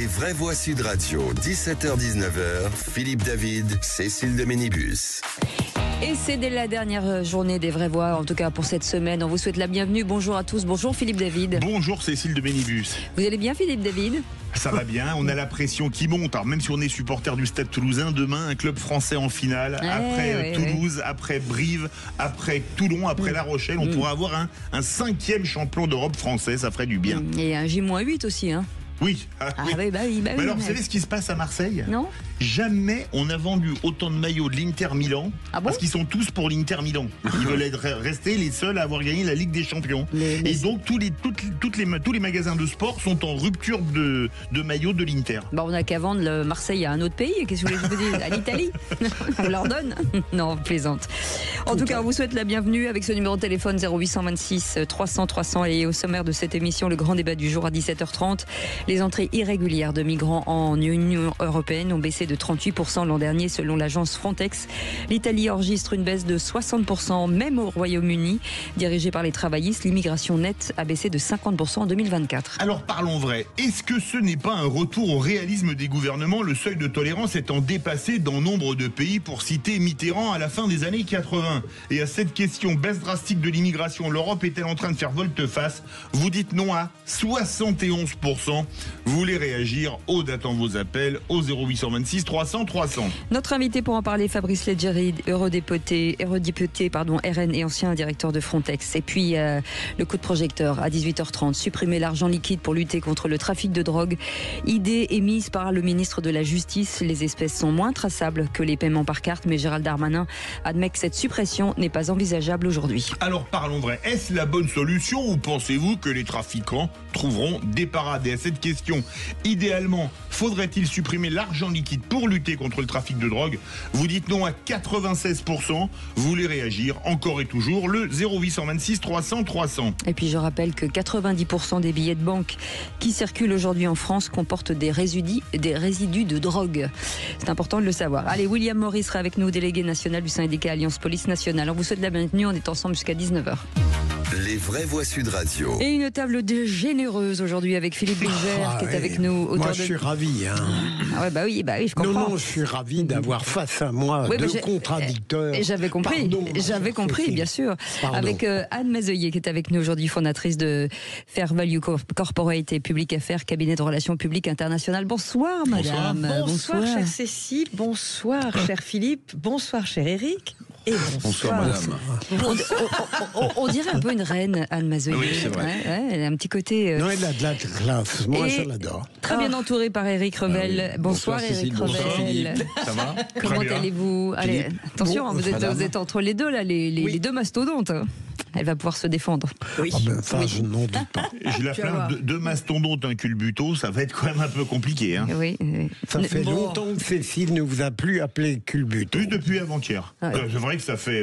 vraies voix Sud Radio, 17h-19h, Philippe David, Cécile de Ménibus. Et c'est dès la dernière journée des vraies voix, en tout cas pour cette semaine. On vous souhaite la bienvenue. Bonjour à tous. Bonjour Philippe David. Bonjour Cécile de Ménibus. Vous allez bien Philippe David ? Ça va bien, on a la pression qui monte. Alors même si on est supporter du Stade Toulousain, demain un club français en finale. Après Toulouse, après Brive, après Toulon, après La Rochelle, on pourra avoir un 5e champion d'Europe français, ça ferait du bien. Et un J-8 aussi, hein. Oui. Oui. Mais alors, vous savez ce qui se passe à Marseille ? Non ? Jamais on a vendu autant de maillots de l'Inter Milan, parce qu'ils sont tous pour l'Inter Milan. Ils veulent rester les seuls à avoir gagné la Ligue des Champions. Et donc tous les magasins de sport sont en rupture de maillots de l'Inter. On n'a qu'à vendre le Marseille à un autre pays. Qu'est-ce que vous voulez que je vous dise ? À l'Italie ? On leur donne ? Non, plaisante. En tout cas, on vous souhaite la bienvenue avec ce numéro de téléphone 0826 300 300. Et au sommaire de cette émission, le grand débat du jour à 17h30. Les entrées irrégulières de migrants en Union européenne ont baissé de 38% l'an dernier selon l'agence Frontex. L'Italie enregistre une baisse de 60%, même au Royaume-Uni. Dirigé par les travaillistes, l'immigration nette a baissé de 50% en 2024. Alors parlons vrai, est-ce que ce n'est pas un retour au réalisme des gouvernements, le seuil de tolérance étant dépassé dans nombre de pays, pour citer Mitterrand à la fin des années 80 ? Et à cette question, baisse drastique de l'immigration, l'Europe est-elle en train de faire volte-face ? Vous dites non à 71%. Vous voulez réagir ? Aude attend vos appels au 0826 300 300. Notre invité pour en parler, Fabrice Leggeri, eurodéputé RN et ancien directeur de Frontex. Et puis le coup de projecteur à 18h30, supprimer l'argent liquide pour lutter contre le trafic de drogue. Idée émise par le ministre de la Justice. Les espèces sont moins traçables que les paiements par carte, mais Gérald Darmanin admet que cette suppression n'est pas envisageable aujourd'hui. Alors parlons vrai, est-ce la bonne solution ou pensez-vous que les trafiquants trouveront des parades ? Et à cette question, idéalement, faudrait-il supprimer l'argent liquide pour lutter contre le trafic de drogue ? Vous dites non à 96%. Vous voulez réagir encore et toujours, le 0826 300 300. Et puis je rappelle que 90% des billets de banque qui circulent aujourd'hui en France comportent des résidus de drogue. C'est important de le savoir. Allez, William Morris sera avec nous, délégué national du syndicat Alliance Police Nationale. On vous souhaite la bienvenue, on est ensemble jusqu'à 19h. Les vraies voix Sud Radio. Et une table généreuse aujourd'hui avec Philippe Bilger qui est avec nous. Moi, je suis ravi. Oui, je comprends. Non, je suis ravi d'avoir face à moi deux contradicteurs. Et j'avais compris, bien sûr. Avec Anne Mazeuillet qui est avec nous aujourd'hui, fondatrice de Fair Value Corporate et Public Affairs, cabinet de relations publiques internationales. Bonsoir, madame. Bonsoir, chère Cécile. Bonsoir, cher Philippe. Bonsoir, cher Eric. Et bonsoir, madame. On dirait un peu une reine, Anne Mazeuillet. Oui, c'est vrai. Elle a un petit côté. Non, elle a de la classe. Moi, je l'adore. Très bien entourée par Eric Revel. Bonsoir, Cécile, Eric bonsoir Revel. Philippe. Ça va ? Comment allez-vous ? Allez, attention, vous êtes entre les deux, là, les deux mastodontes. Elle va pouvoir se défendre. Oui. Je n'en doute pas. J'ai la plainte de mastodonte, un culbuto, ça va être quand même un peu compliqué. Oui. Ça fait longtemps que Cécile ne vous a plus appelé culbuto. Depuis avant-hier. C'est vrai que ça fait...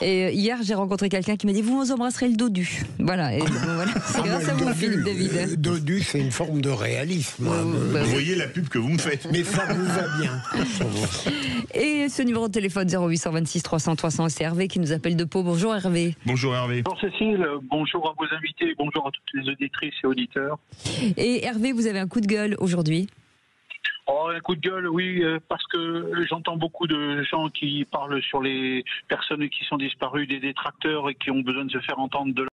Et hier, j'ai rencontré quelqu'un qui m'a dit « Vous embrasserez le dodu ». Voilà. C'est grâce à vous, Philippe David. Dodu, c'est une forme de réalisme. Vous voyez la pub que vous me faites. Mais ça vous va bien. Et ce numéro de téléphone 0826 300 300, c'est Hervé qui nous appelle de Pau. Bonjour Hervé. Bonjour Hervé. Bonjour Cécile, bonjour à vos invités, bonjour à toutes les auditrices et auditeurs. Et Hervé, vous avez un coup de gueule aujourd'hui. Un coup de gueule, oui, parce que j'entends beaucoup de gens qui parlent sur les personnes qui sont disparues, des détracteurs et qui ont besoin de se faire entendre de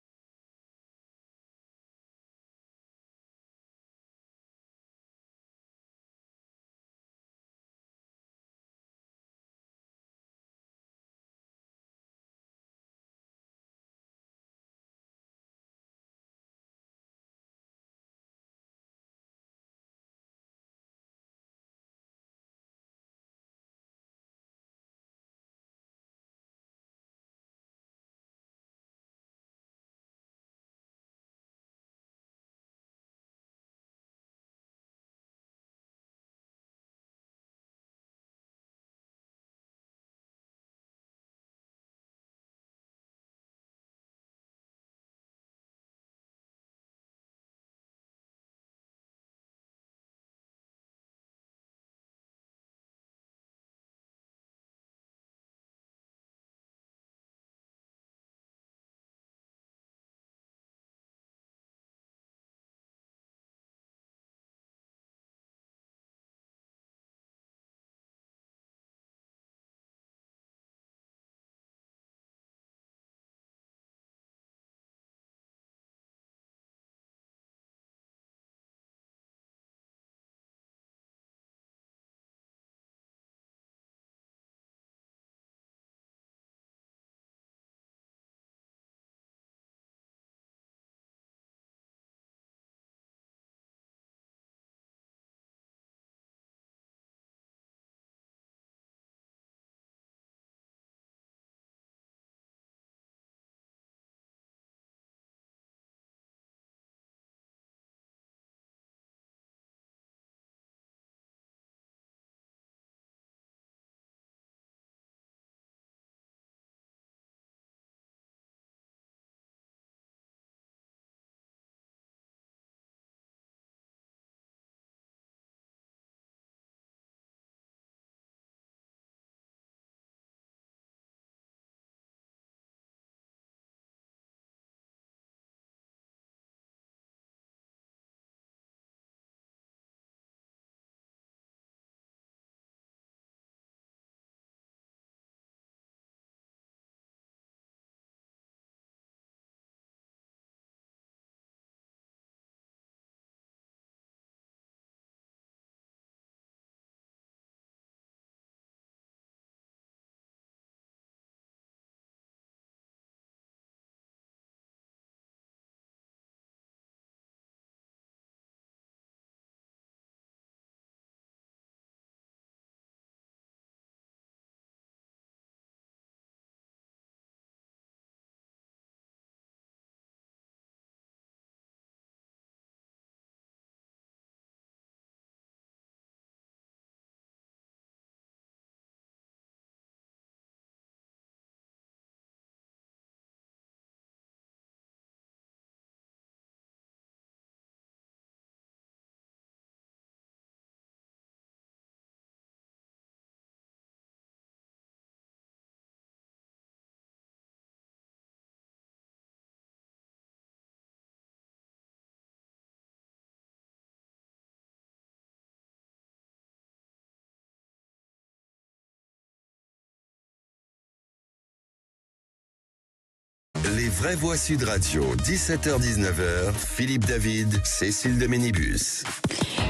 Les vraies voix Sud Radio, 17h-19h, Philippe David, Cécile de Ménibus.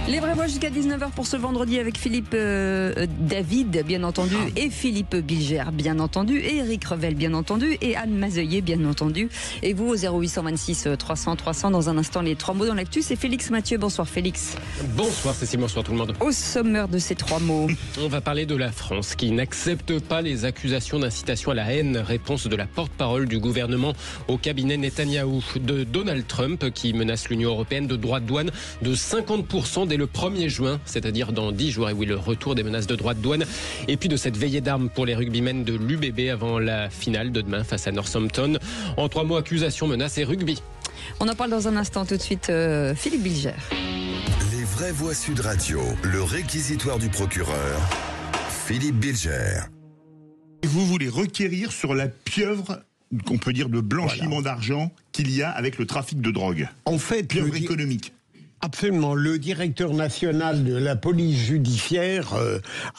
Les vraies voix jusqu'à 19h pour ce vendredi avec Philippe David, bien entendu, et Philippe Bilger, bien entendu, et Eric Revel, bien entendu, et Anne Mazeuillet, bien entendu. Et vous, au 0826 300 300, dans un instant, les 3 mots dans l'actu, c'est Félix Mathieu. Bonsoir Félix. Bonsoir Cécile, bonsoir tout le monde. Au sommaire de ces 3 mots. On va parler de la France qui n'accepte pas les accusations d'incitation à la haine. Réponse de la porte-parole du gouvernement au cabinet Netanyahou, de Donald Trump qui menace l'Union européenne de droits de douane de 50% dès le 1er juin, c'est-à-dire dans 10 jours. Et oui, le retour des menaces de droits de douane. Et puis de cette veillée d'armes pour les rugbymen de l'UBB avant la finale de demain face à Northampton. En 3 mots, accusation, menace et rugby. On en parle dans un instant. Tout de suite, Philippe Bilger. Les vraies voix Sud Radio, le réquisitoire du procureur, Philippe Bilger. Vous voulez requérir sur la pieuvre, qu'on peut dire de blanchiment d'argent, qu'il y a avec le trafic de drogue. En fait, Pieuvre économique. Absolument. Le directeur national de la police judiciaire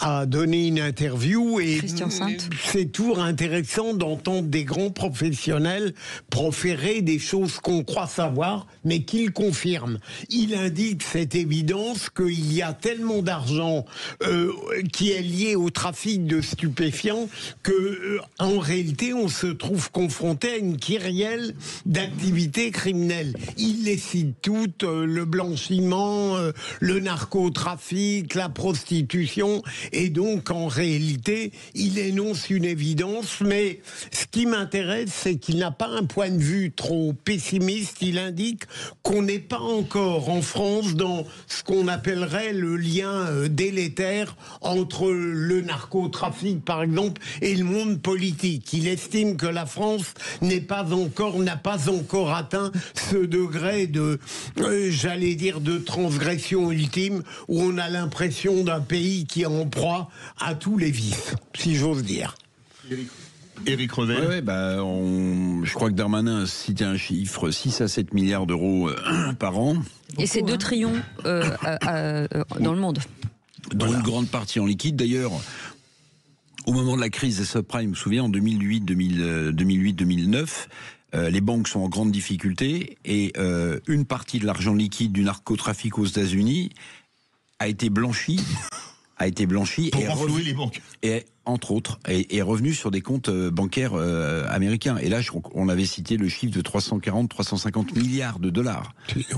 a donné une interview et Christian Sainte. c'est toujours intéressant d'entendre des grands professionnels proférer des choses qu'on croit savoir, mais qu'ils confirment. Il indique cette évidence qu'il y a tellement d'argent qui est lié au trafic de stupéfiants que, en réalité, on se trouve confronté à une kyrielle d'activités criminelles. Il les cite toutes, le blanchiment, le narcotrafic, la prostitution, et donc en réalité il énonce une évidence, mais ce qui m'intéresse c'est qu'il n'a pas un point de vue trop pessimiste. Il indique qu'on n'est pas encore en France dans ce qu'on appellerait le lien délétère entre le narcotrafic par exemple et le monde politique. Il estime que la France n'a pas encore atteint ce degré de j'allais dire de transgression ultime où on a l'impression d'un pays qui est en proie à tous les vices, si j'ose dire. Éric Revel. Je crois que Darmanin a cité un chiffre, 6 à 7 milliards d'euros par an. Et c'est 2 trillions dans le monde. Dont une grande partie en liquide. D'ailleurs, au moment de la crise des subprimes, je me souviens, en 2008-2009, les banques sont en grande difficulté et une partie de l'argent liquide du narcotrafic aux États-Unis a été blanchi pour renflouer les banques. Et entre autres, est revenu sur des comptes bancaires américains. Et là, on avait cité le chiffre de 340-350 milliards de dollars.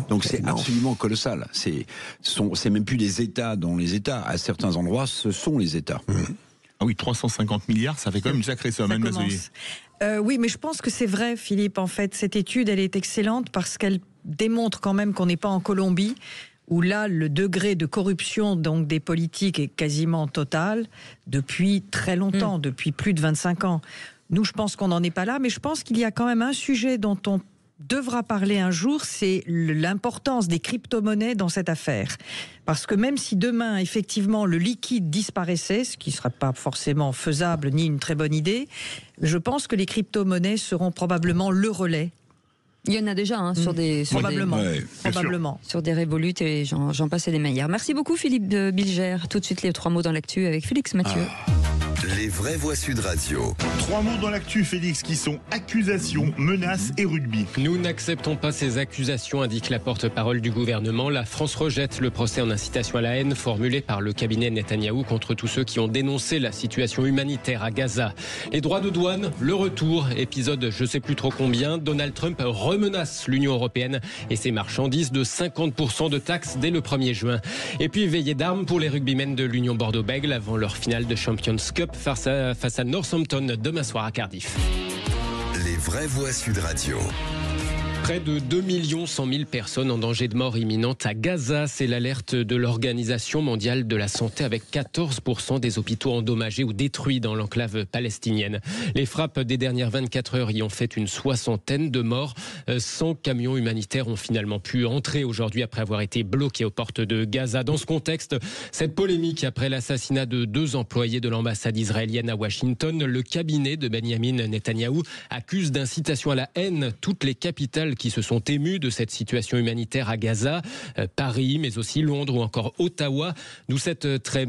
Donc c'est absolument colossal. C'est même plus des États dans les États. À certains endroits, ce sont les États. Ah oui, 350 milliards, ça fait quand même une sacrée somme, Anne Mazeuillet. Oui, mais je pense que c'est vrai, Philippe. En fait, cette étude, elle est excellente parce qu'elle démontre quand même qu'on n'est pas en Colombie, où là, le degré de corruption donc des politiques est quasiment total depuis très longtemps, depuis plus de 25 ans. Nous, je pense qu'on n'en est pas là, mais je pense qu'il y a quand même un sujet dont on devra parler un jour, c'est l'importance des crypto-monnaies dans cette affaire. Parce que même si demain, effectivement, le liquide disparaissait, ce qui ne serait pas forcément faisable ni une très bonne idée, je pense que les crypto-monnaies seront probablement le relais. Il y en a déjà sur des... Probablement. Sur des Revolut et j'en passe et des meilleurs. Merci beaucoup Philippe Bilger. Tout de suite les 3 mots dans l'actu avec Félix Mathieu. Les vraies voix Sud Radio. 3 mots dans l'actu, Félix, qui sont accusations, menaces et rugby. Nous n'acceptons pas ces accusations, indique la porte-parole du gouvernement. La France rejette le procès en incitation à la haine formulé par le cabinet Netanyahou contre tous ceux qui ont dénoncé la situation humanitaire à Gaza. Les droits de douane, le retour, épisode je sais plus trop combien, Donald Trump remenace l'Union européenne et ses marchandises de 50% de taxes dès le 1er juin. Et puis veillée d'armes pour les rugbymen de l'Union Bordeaux-Bègles avant leur finale de Champions Cup face à Northampton demain soir à Cardiff. Les vraies voix Sud Radio. Près de 2 100 000 personnes en danger de mort imminente à Gaza. C'est l'alerte de l'Organisation mondiale de la santé avec 14% des hôpitaux endommagés ou détruits dans l'enclave palestinienne. Les frappes des dernières 24 heures y ont fait une 60aine de morts. 100 camions humanitaires ont finalement pu entrer aujourd'hui après avoir été bloqués aux portes de Gaza. Dans ce contexte, cette polémique après l'assassinat de 2 employés de l'ambassade israélienne à Washington, le cabinet de Benyamin Netanyahou accuse d'incitation à la haine toutes les capitales qui se sont émus de cette situation humanitaire à Gaza, Paris, mais aussi Londres ou encore Ottawa, d'où cette très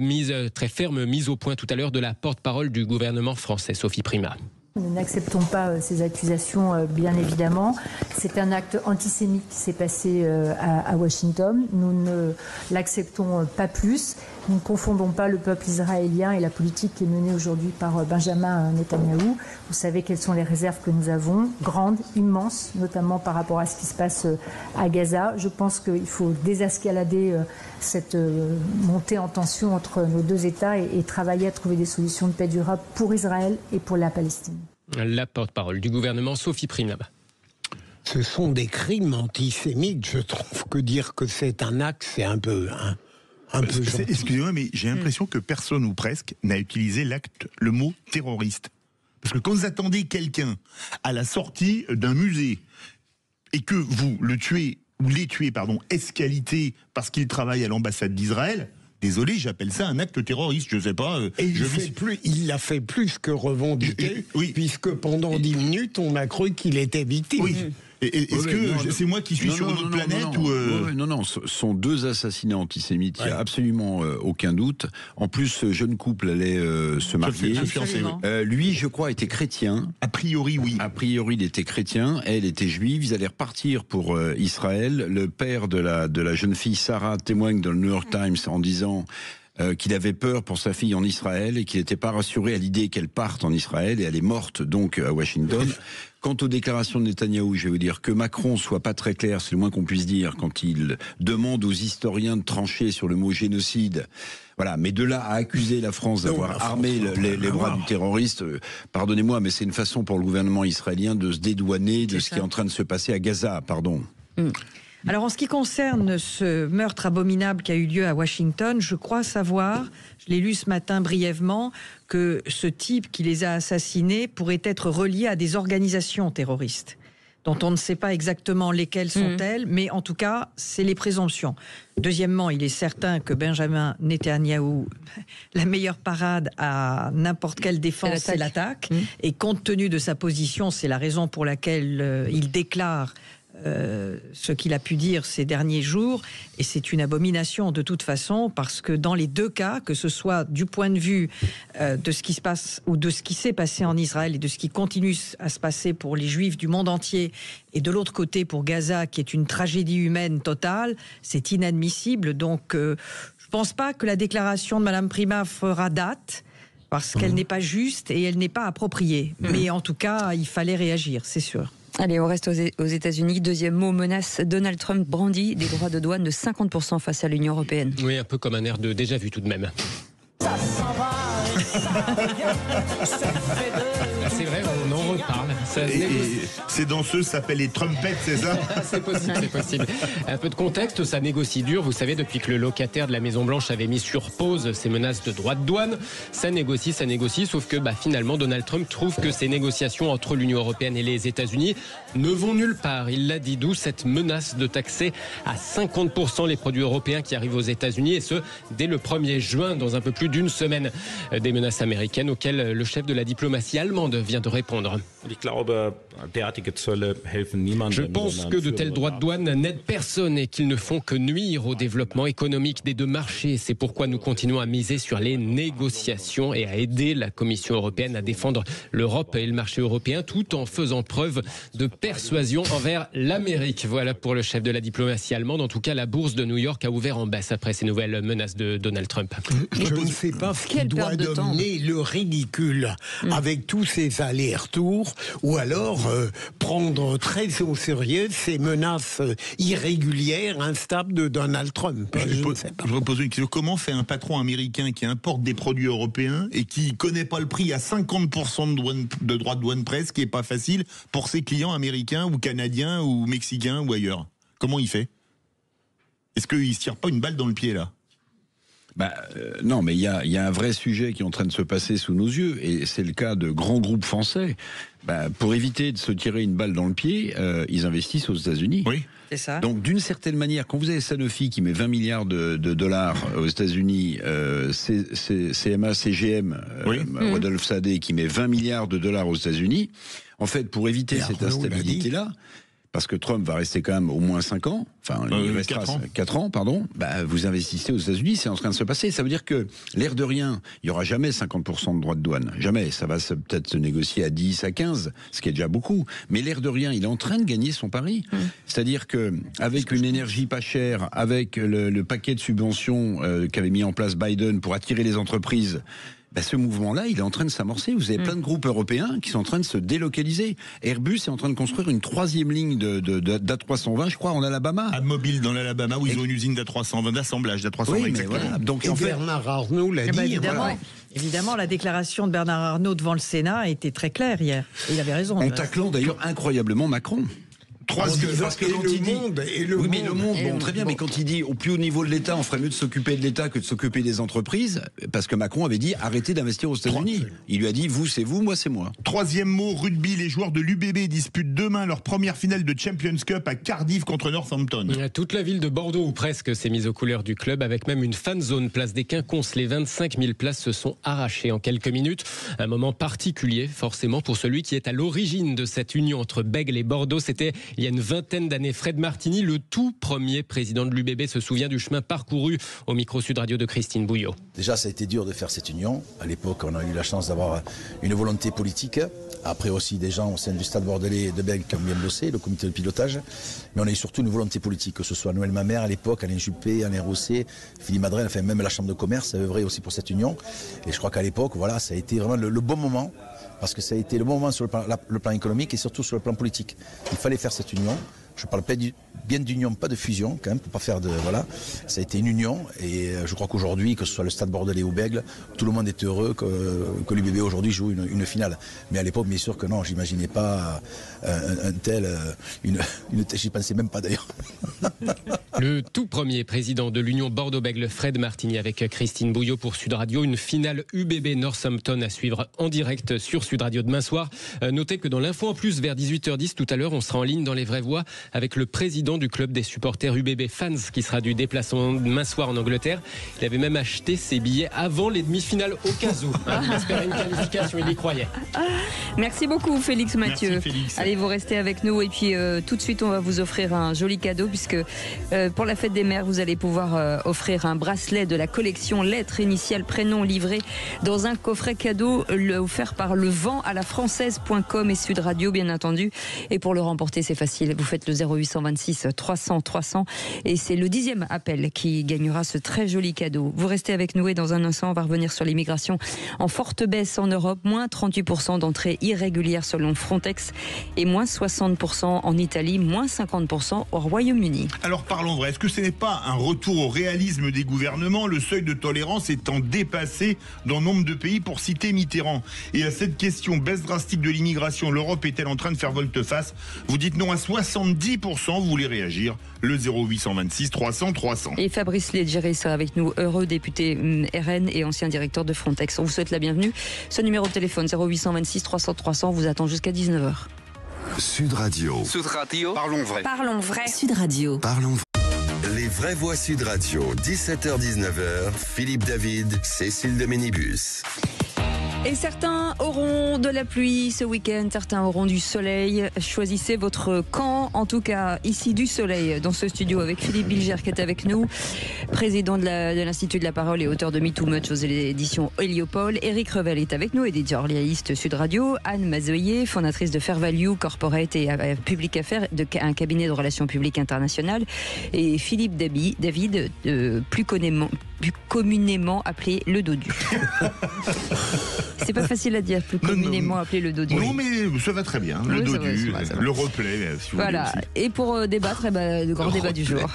ferme mise au point tout à l'heure de la porte-parole du gouvernement français, Sophie Primas. Nous n'acceptons pas ces accusations, bien évidemment. C'est un acte antisémite qui s'est passé à Washington. Nous ne l'acceptons pas plus. Nous ne confondons pas le peuple israélien et la politique qui est menée aujourd'hui par Benjamin Netanyahou. Vous savez quelles sont les réserves que nous avons, grandes, immenses, notamment par rapport à ce qui se passe à Gaza. Je pense qu'il faut désescalader cette montée en tension entre nos deux États et travailler à trouver des solutions de paix durable pour Israël et pour la Palestine. La porte-parole du gouvernement, Sophie Primas. Ce sont des crimes antisémites. Je trouve que dire que c'est un acte, c'est un peu gentil. Excusez-moi, mais j'ai l'impression que personne ou presque n'a utilisé le mot terroriste. Parce que quand vous attendez quelqu'un à la sortie d'un musée et que vous les tuez, escalité parce qu'il travaille à l'ambassade d'Israël, désolé, j'appelle ça un acte terroriste, je sais pas. Et il l'a fait plus que revendiquer, puisque pendant 10 minutes, on a cru qu'il était victime. Oui. Est-ce que c'est moi qui suis sur une autre planète Non, ce sont 2 assassinats antisémites, il n'y a absolument aucun doute. En plus, ce jeune couple allait se marier. Lui, je crois, était chrétien. A priori, oui. A priori, il était chrétien, elle était juive. Ils allaient repartir pour Israël. Le père de la jeune fille, Sarah, témoigne dans le New York Times en disant qu'il avait peur pour sa fille en Israël et qu'il n'était pas rassuré à l'idée qu'elle parte en Israël, et elle est morte donc à Washington. Quant aux déclarations de Netanyahou, je vais vous dire que Macron soit pas très clair, c'est le moins qu'on puisse dire, quand il demande aux historiens de trancher sur le mot génocide. Voilà, mais de là à accuser la France d'avoir armé les bras du terroriste, pardonnez-moi, mais c'est une façon pour le gouvernement israélien de se dédouaner de ce qui est en train de se passer à Gaza, pardon. Alors en ce qui concerne ce meurtre abominable qui a eu lieu à Washington, je crois savoir, je l'ai lu ce matin brièvement, que ce type qui les a assassinés pourrait être relié à des organisations terroristes, dont on ne sait pas exactement lesquelles sont-elles, mais en tout cas, c'est les présomptions. Deuxièmement, il est certain que Benjamin Netanyahou, la meilleure parade à n'importe quelle défense, c'est l'attaque. Et compte tenu de sa position, c'est la raison pour laquelle il déclare ce qu'il a pu dire ces derniers jours, et c'est une abomination de toute façon, parce que dans les 2 cas, que ce soit du point de vue de ce qui se passe ou de ce qui s'est passé en Israël et de ce qui continue à se passer pour les Juifs du monde entier, et de l'autre côté pour Gaza, qui est une tragédie humaine totale, c'est inadmissible. Donc je ne pense pas que la déclaration de Madame Primas fera date, parce qu'elle n'est pas juste et elle n'est pas appropriée. Mais en tout cas, il fallait réagir, c'est sûr. Allez, on reste aux États-Unis. Deuxième mot, menace. Donald Trump brandit des droits de douane de 50% face à l'Union européenne. Oui, un peu comme un air de déjà vu tout de même. Ça s'en va, c'est vrai, on en reparle. Ces danseuses s'appellent les trumpettes, c'est ça? C'est possible. Un peu de contexte, ça négocie dur. Vous savez, depuis que le locataire de la Maison-Blanche avait mis sur pause ses menaces de droits de douane, ça négocie. Sauf que finalement, Donald Trump trouve que ces négociations entre l'Union européenne et les États-Unis ne vont nulle part. Il l'a dit, d'où cette menace de taxer à 50% les produits européens qui arrivent aux États-Unis, et ce, dès le 1er juin, dans un peu plus d'une semaine. Des menaces américaines auxquelles le chef de la diplomatie allemande vient de répondre. Je pense que de tels droits de douane n'aident personne et qu'ils ne font que nuire au développement économique des 2 marchés. C'est pourquoi nous continuons à miser sur les négociations et à aider la Commission européenne à défendre l'Europe et le marché européen, tout en faisant preuve de persuasion envers l'Amérique. Voilà pour le chef de la diplomatie allemande. En tout cas, la bourse de New York a ouvert en baisse après ces nouvelles menaces de Donald Trump. Je ne sais pas ce qui doit dominer le ridicule avec tous ces allers-retours, ou alors prendre très au sérieux ces menaces irrégulières, instables de Donald Trump. Je repose une question. Comment fait un patron américain qui importe des produits européens et qui ne connaît pas le prix à 50% de droits de douane presque, qui n'est pas facile pour ses clients américains ou canadiens ou mexicains ou ailleurs? Comment il fait? Est-ce qu'il ne se tire pas une balle dans le pied là? Non, mais il y a un vrai sujet qui est en train de se passer sous nos yeux, et c'est le cas de grands groupes français. Pour éviter de se tirer une balle dans le pied, ils investissent aux États-Unis. Oui. C'est ça. Donc d'une certaine manière, quand vous avez Sanofi qui met 20 milliards de dollars aux États-Unis, CMA, CGM, Rodolphe Sadé qui met 20 milliards de dollars aux États-Unis, en fait, pour éviter cette instabilité-là, parce que Trump va rester quand même au moins 5 ans, enfin il restera 4 ans, pardon, vous investissez aux États-Unis, c'est en train de se passer. Ça veut dire que, l'air de rien, il n'y aura jamais 50% de droits de douane. Jamais. Ça va peut-être se négocier à 10, à 15, ce qui est déjà beaucoup. Mais l'air de rien, il est en train de gagner son pari. C'est-à-dire que, avec une énergie pas chère, avec le paquet de subventions qu'avait mis en place Biden pour attirer les entreprises, ce mouvement-là, il est en train de s'amorcer. Vous avez plein de groupes européens qui sont en train de se délocaliser. Airbus est en train de construire une 3e ligne d'A320, je crois, en Alabama. À Mobile, dans l'Alabama, où ils ont une usine d'A320, d'assemblage d'A320, oui, exactement. Voilà. Donc, et Bernard Arnault l'a dit. Évidemment, la déclaration de Bernard Arnault devant le Sénat a été très claire hier. Et il avait raison. En taclant d'ailleurs incroyablement Macron. Parce que quand il dit le monde, très bien, mais quand il dit au plus haut niveau de l'État, on ferait mieux de s'occuper de l'État que de s'occuper des entreprises, parce que Macron avait dit arrêtez d'investir aux États-Unis. Il lui a dit vous c'est vous, moi c'est moi. 3e mot, rugby. Les joueurs de l'UBB disputent demain leur première finale de Champions Cup à Cardiff contre Northampton. Toute la ville de Bordeaux, ou presque, s'est mise aux couleurs du club, avec même une fan zone place des Quinconces. Les 25 000 places se sont arrachées en quelques minutes. Un moment particulier, forcément, pour celui qui est à l'origine de cette union entre Bègles et Bordeaux. C'était il y a une vingtaine d'années. Fred Martini, le tout premier président de l'UBB, se souvient du chemin parcouru au micro Sud Radio de Christine Bouillot. Déjà, ça a été dur de faire cette union. À l'époque, on a eu la chance d'avoir une volonté politique. Après aussi des gens au sein du Stade Bordelais de Bègles qui ont bien bossé, le comité de pilotage. Mais on a eu surtout une volonté politique, que ce soit Noël Mamère à l'époque, Alain Juppé, Alain Rousset, Philippe Madrel, enfin même la Chambre de commerce a œuvré aussi pour cette union. Et je crois qu'à l'époque, voilà, ça a été vraiment le bon moment. Parce que ça a été le bon moment sur le plan économique et surtout sur le plan politique. Il fallait faire cette union. Je parle bien d'union, pas de fusion, quand même, pour pas faire de... Voilà. Ça a été une union, et je crois qu'aujourd'hui, que ce soit le Stade Bordelais ou Bègles, tout le monde est heureux que l'UBB aujourd'hui joue une finale. Mais à l'époque, bien sûr que non, j'imaginais pas un tel... J'y pensais même pas d'ailleurs. Le tout premier président de l'Union Bordeaux-Bègles, Fred Martini, avec Christine Bouillot pour Sud Radio. Une finale UBB Northampton à suivre en direct sur Sud Radio demain soir. Notez que dans l'info en plus, vers 18h10 tout à l'heure, on sera en ligne dans les vraies voix avec le président du club des supporters UBB Fans qui sera du déplacement demain soir en Angleterre. Il avait même acheté ses billets avant les demi-finales au cas où. Il espérait une qualification, il y croyait. Merci beaucoup Félix Mathieu. Merci, Félix. Allez, vous restez avec nous et puis tout de suite on va vous offrir un joli cadeau puisque pour la fête des mères vous allez pouvoir offrir un bracelet de la collection lettres initiales prénom livré dans un coffret cadeau offert par le vent à la française.com et Sud Radio bien entendu. Et pour le remporter c'est facile, vous faites le 0826 300 300 et c'est le 10e appel qui gagnera ce très joli cadeau. Vous restez avec nous et dans un instant on va revenir sur l'immigration en forte baisse en Europe, moins 38% d'entrées irrégulières selon Frontex et moins 60% en Italie, moins 50% au Royaume-Uni. Alors parlons vrai, est-ce que ce n'est pas un retour au réalisme des gouvernements, le seuil de tolérance étant dépassé dans nombre de pays, pour citer Mitterrand? Et à cette question, baisse drastique de l'immigration, l'Europe est-elle en train de faire volte-face? Vous dites non à 70%, vous voulez réagir, le 0826 300 300. Et Fabrice Leggeri sera avec nous, heureux député RN et ancien directeur de Frontex. On vous souhaite la bienvenue. Ce numéro de téléphone 0826 300 300 vous attend jusqu'à 19h. Sud Radio. Sud Radio. Parlons vrai. Parlons vrai. Sud Radio. Parlons vrai. Les vraies voix Sud Radio, 17h-19h, Philippe David, Cécile de Ménibus. Et certains auront de la pluie ce week-end, certains auront du soleil. Choisissez votre camp, en tout cas ici du soleil dans ce studio avec Philippe Bilger qui est avec nous, président de l'Institut de la Parole et auteur de Me Too Much aux éditions Héliopole. Éric Revel est avec nous, éditorialiste Sud Radio. Anne Mazoyer, fondatrice de Fair Value Corporate et Public Affaires, un cabinet de relations publiques internationales. Et Philippe David, plus communément appelé le dodu. C'est pas facile à dire, plus communément appelé le dodu. Non, mais ça va très bien. Le dodu, le replay, si vous voilà. voulez aussi. Et pour débattre, le grand débat du jour.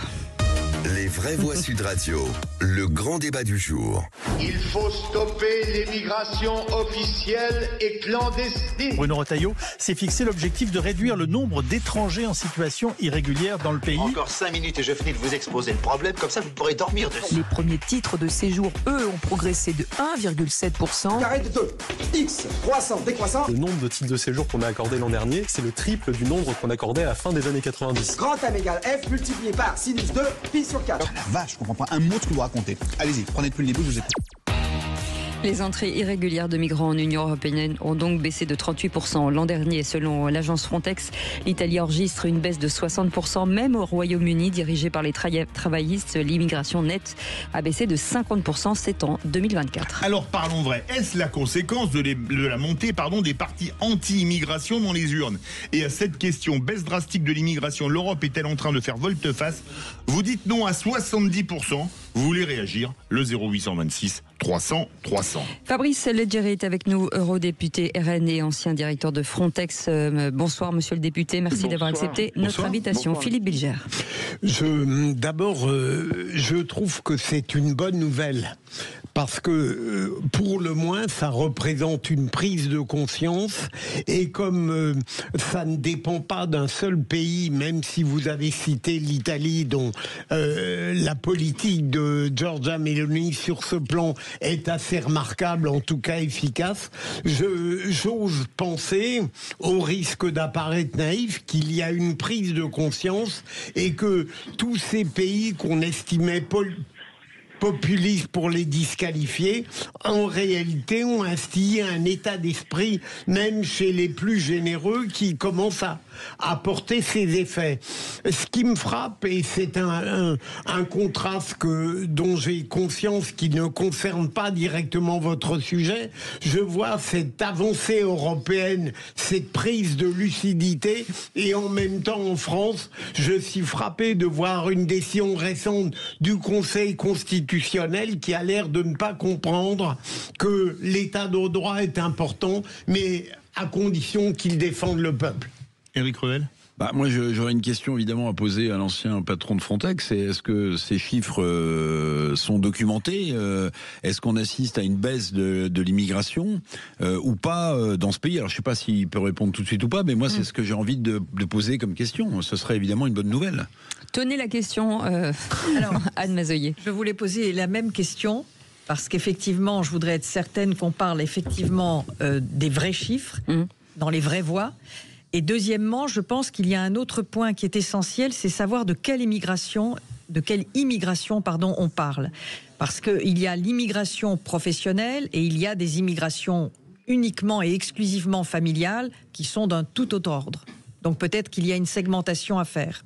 Les vraies voix Sud Radio, le grand débat du jour. Il faut stopper l'émigration officielle et clandestine. Bruno Retailleau s'est fixé l'objectif de réduire le nombre d'étrangers en situation irrégulière dans le pays. Encore 5 minutes et je finis de vous exposer le problème, comme ça vous pourrez dormir dessus. Les premiers titres de séjour, eux, ont progressé de 1,7%. Carré de 2, X, croissant, décroissant. Le nombre de titres de séjour qu'on a accordé l'an dernier, c'est le triple du nombre qu'on accordait à la fin des années 90. Grand M égale F multiplié par sinus 2, pi sur 4. Oh la vache, je comprends pas un mot de ce que vous racontez. Allez-y, prenez depuis le début, je vous écoute. Les entrées irrégulières de migrants en Union européenne ont donc baissé de 38% l'an dernier. Selon l'agence Frontex, l'Italie enregistre une baisse de 60%. Même au Royaume-Uni, dirigé par les travaillistes, l'immigration nette a baissé de 50%. C'est en 2024. Alors parlons vrai. Est-ce la conséquence de la montée des partis anti-immigration dans les urnes? Et à cette question, baisse drastique de l'immigration, l'Europe est-elle en train de faire volte-face? Vous dites non à 70%. Vous voulez réagir? Le 0826 300 300. Fabrice Leggeri est avec nous, eurodéputé RN et ancien directeur de Frontex. Bonsoir monsieur le député, merci d'avoir accepté notre invitation. Bonsoir. Philippe Bilger. D'abord, je trouve que c'est une bonne nouvelle. Parce que, pour le moins, ça représente une prise de conscience. Et comme ça ne dépend pas d'un seul pays, même si vous avez cité l'Italie, dont la politique de Giorgia Meloni sur ce plan est assez remarquable, en tout cas efficace, j'ose penser, au risque d'apparaître naïf, qu'il y a une prise de conscience et que tous ces pays qu'on estimait populistes pour les disqualifier, en réalité ont instillé un état d'esprit, même chez les plus généreux, qui commence à porter ses effets. Ce qui me frappe, et c'est un contraste dont j'ai conscience qui ne concerne pas directement votre sujet, je vois cette avancée européenne, cette prise de lucidité, et en même temps en France, je suis frappé de voir une décision récente du Conseil constitutionnel qui a l'air de ne pas comprendre que l'état de droit est important, mais à condition qu'il défende le peuple. Éric Revel. Moi, j'aurais une question évidemment à poser à l'ancien patron de Frontex. Est-ce que ces chiffres sont documentés? Est-ce qu'on assiste à une baisse de l'immigration ou pas dans ce pays? Alors, je ne sais pas s'il peut répondre tout de suite ou pas, mais moi, c'est ce que j'ai envie de poser comme question. Ce serait évidemment une bonne nouvelle. Tenez la question, alors, Anne Mazoyer. Je voulais poser la même question. Parce qu'effectivement, je voudrais être certaine qu'on parle effectivement des vrais chiffres, dans les vraies voies. Et deuxièmement, je pense qu'il y a un autre point qui est essentiel, c'est savoir de quelle immigration on parle. Parce qu'il y a l'immigration professionnelle et il y a des immigrations uniquement et exclusivement familiales qui sont d'un tout autre ordre. Donc peut-être qu'il y a une segmentation à faire.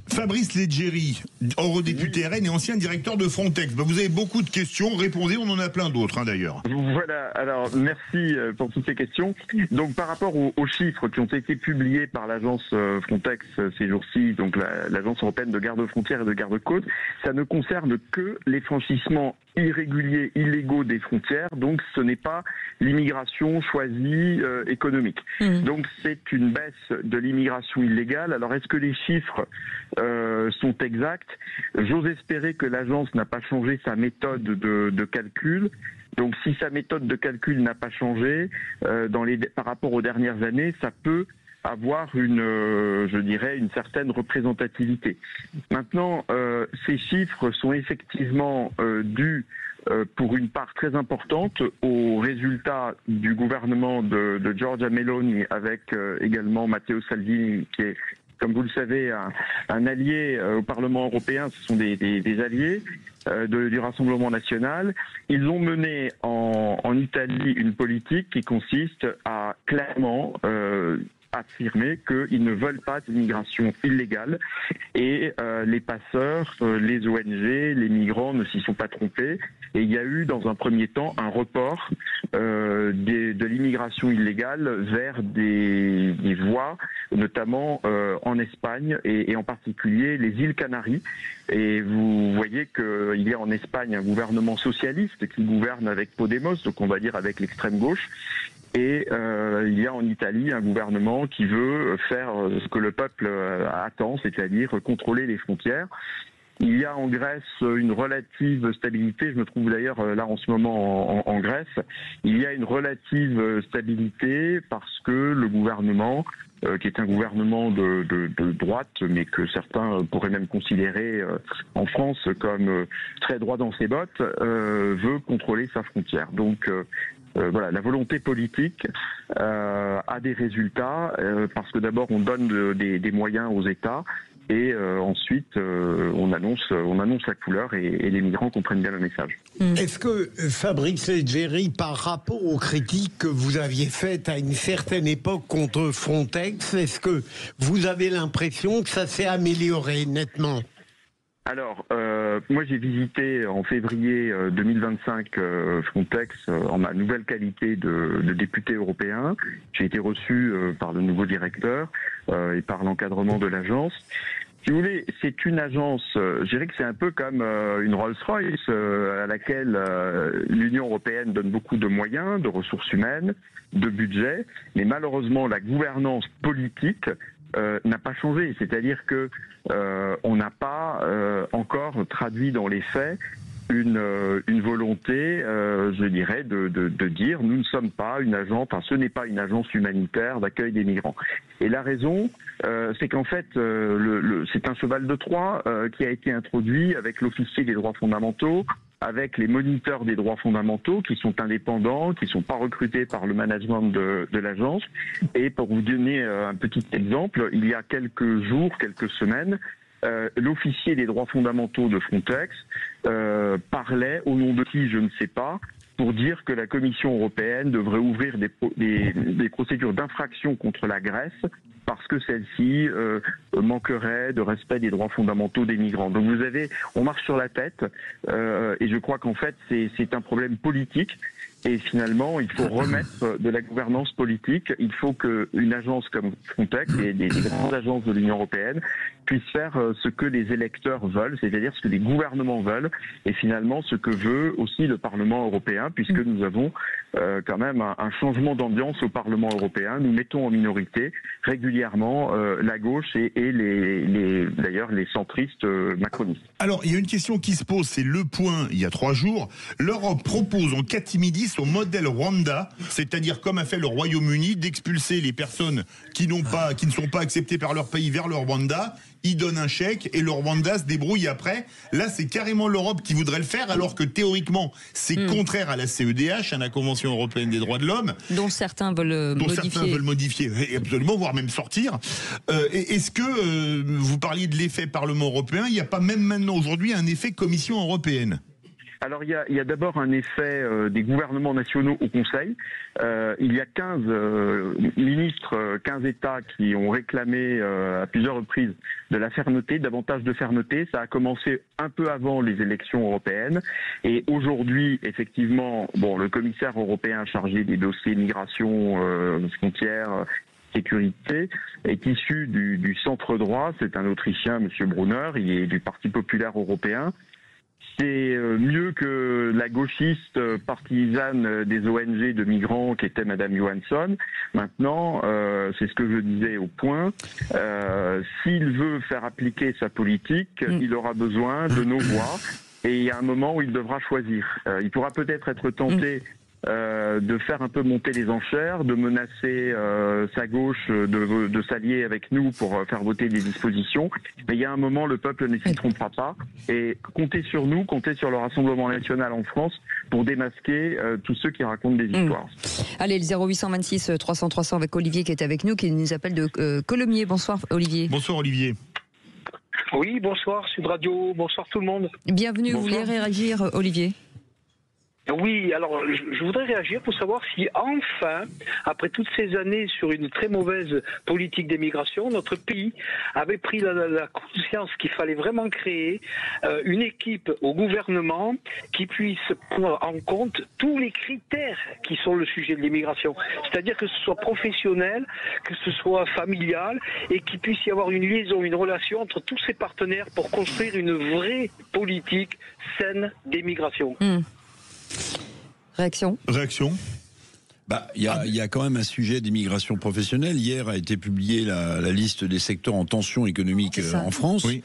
Fabrice Leggeri, eurodéputé RN et ancien directeur de Frontex. Vous avez beaucoup de questions, répondez, on en a plein d'autres d'ailleurs. Voilà, alors merci pour toutes ces questions. Donc par rapport aux chiffres qui ont été publiés par l'agence Frontex ces jours-ci, donc l'agence européenne de garde-frontières et de garde-côtes, ça ne concerne que les franchissements irréguliers, illégaux des frontières, donc ce n'est pas l'immigration choisie économique. Donc c'est une baisse de l'immigration illégale. Alors est-ce que les chiffres sont exacts? J'ose espérer que l'agence n'a pas changé sa méthode de calcul. Donc si sa méthode de calcul n'a pas changé par rapport aux dernières années, ça peut avoir je dirais, une certaine représentativité. Maintenant, ces chiffres sont effectivement dus pour une part très importante aux résultats du gouvernement de Giorgia Meloni avec également Matteo Salvini qui est, comme vous le savez, un allié au Parlement européen. Ce sont des alliés du Rassemblement national. Ils ont mené en Italie une politique qui consiste à clairement affirmer qu'ils ne veulent pas d'immigration illégale et les passeurs, les ONG, les migrants ne s'y sont pas trompés et il y a eu dans un premier temps un report de l'immigration illégale vers des voies, notamment en Espagne et en particulier les îles Canaries. Et vous voyez qu'il y a en Espagne un gouvernement socialiste qui gouverne avec Podemos, donc on va dire avec l'extrême gauche. Et il y a en Italie un gouvernement qui veut faire ce que le peuple attend, c'est-à-dire contrôler les frontières. Il y a en Grèce une relative stabilité, je me trouve d'ailleurs là en ce moment en Grèce, il y a une relative stabilité parce que le gouvernement, qui est un gouvernement de droite, mais que certains pourraient même considérer en France comme très droit dans ses bottes, veut contrôler sa frontière. Donc voilà, la volonté politique a des résultats parce que d'abord on donne des moyens aux États et ensuite on annonce la couleur et les migrants comprennent bien le message. Est-ce que Fabrice Leggeri, par rapport aux critiques que vous aviez faites à une certaine époque contre Frontex, est-ce que vous avez l'impression que ça s'est amélioré nettement ? Alors, moi j'ai visité en février 2025 Frontex en ma nouvelle qualité de député européen. J'ai été reçu par le nouveau directeur et par l'encadrement de l'agence. Si vous voulez, c'est une agence, je dirais que c'est un peu comme une Rolls-Royce à laquelle l'Union européenne donne beaucoup de moyens, de ressources humaines, de budget, mais malheureusement la gouvernance politique n'a pas changé. C'est-à-dire que on n'a pas encore traduit dans les faits une volonté, je dirais, de dire nous ne sommes pas une agence, enfin ce n'est pas une agence humanitaire d'accueil des migrants. Et la raison, c'est qu'en fait, c'est un cheval de Troie qui a été introduit avec l'officier des droits fondamentaux, avec les moniteurs des droits fondamentaux qui sont indépendants, qui ne sont pas recrutés par le management de l'agence. Et pour vous donner un petit exemple, il y a quelques jours, quelques semaines, l'officier des droits fondamentaux de Frontex parlait, au nom de qui je ne sais pas, pour dire que la Commission européenne devrait ouvrir des procédures d'infraction contre la Grèce parce que celle-ci manquerait de respect des droits fondamentaux des migrants. Donc on marche sur la tête et je crois qu'en fait c'est un problème politique. Et finalement, il faut remettre de la gouvernance politique. Il faut qu'une agence comme Frontex et des grandes agences de l'Union européenne puissent faire ce que les électeurs veulent, c'est-à-dire ce que les gouvernements veulent, et finalement ce que veut aussi le Parlement européen, puisque nous avons quand même un changement d'ambiance au Parlement européen. Nous mettons en minorité régulièrement la gauche et d'ailleurs les centristes macronistes. Alors, il y a une question qui se pose, c'est Le Point, il y a 3 jours. L'Europe propose en catimini au modèle Rwanda, c'est-à-dire comme a fait le Royaume-Uni, d'expulser les personnes qui ne sont pas acceptées par leur pays vers le Rwanda. Ils donnent un chèque et le Rwanda se débrouille après. Là, c'est carrément l'Europe qui voudrait le faire, alors que théoriquement, c'est contraire à la CEDH, à la Convention européenne des droits de l'homme. Dont certains veulent modifier, absolument, voire même sortir. Est-ce que, vous parliez de l'effet Parlement européen, il n'y a pas même maintenant aujourd'hui un effet Commission européenne ? Alors il y a d'abord un effet des gouvernements nationaux au Conseil. Il y a 15 ministres, 15 États qui ont réclamé à plusieurs reprises de la fermeté, davantage de fermeté. Ça a commencé un peu avant les élections européennes. Et aujourd'hui, effectivement, le commissaire européen chargé des dossiers migration, frontières, sécurité, est issu du centre droit. C'est un Autrichien, M. Brunner. Il est du Parti populaire européen. C'est mieux que la gauchiste partisane des ONG de migrants qui était Madame Johansson. Maintenant, c'est ce que je disais au Point, s'il veut faire appliquer sa politique, il aura besoin de nos voix et il y a un moment où il devra choisir. Il pourra peut-être être tenté de faire un peu monter les enchères, de menacer sa gauche de s'allier avec nous pour faire voter des dispositions. Mais il y a un moment, le peuple ne s'y trompera pas. Et comptez sur nous, comptez sur le Rassemblement national en France pour démasquer tous ceux qui racontent des histoires. Allez, le 0826 300 300 avec Olivier qui est avec nous, qui nous appelle de Colomiers. Bonsoir Olivier. Bonsoir Olivier. Oui, bonsoir Sud Radio, bonsoir tout le monde. Bienvenue, bonsoir. Vous voulez réagir Olivier ? Oui, alors je voudrais réagir pour savoir si enfin, après toutes ces années sur une très mauvaise politique d'immigration, notre pays avait pris la conscience qu'il fallait vraiment créer une équipe au gouvernement qui puisse prendre en compte tous les critères qui sont le sujet de l'immigration. C'est-à-dire que ce soit professionnel, que ce soit familial et qu'il puisse y avoir une liaison, une relation entre tous ces partenaires pour construire une vraie politique saine d'immigration. Réaction. Il y a quand même un sujet d'immigration professionnelle. Hier a été publiée la liste des secteurs en tension économique en France. Oui.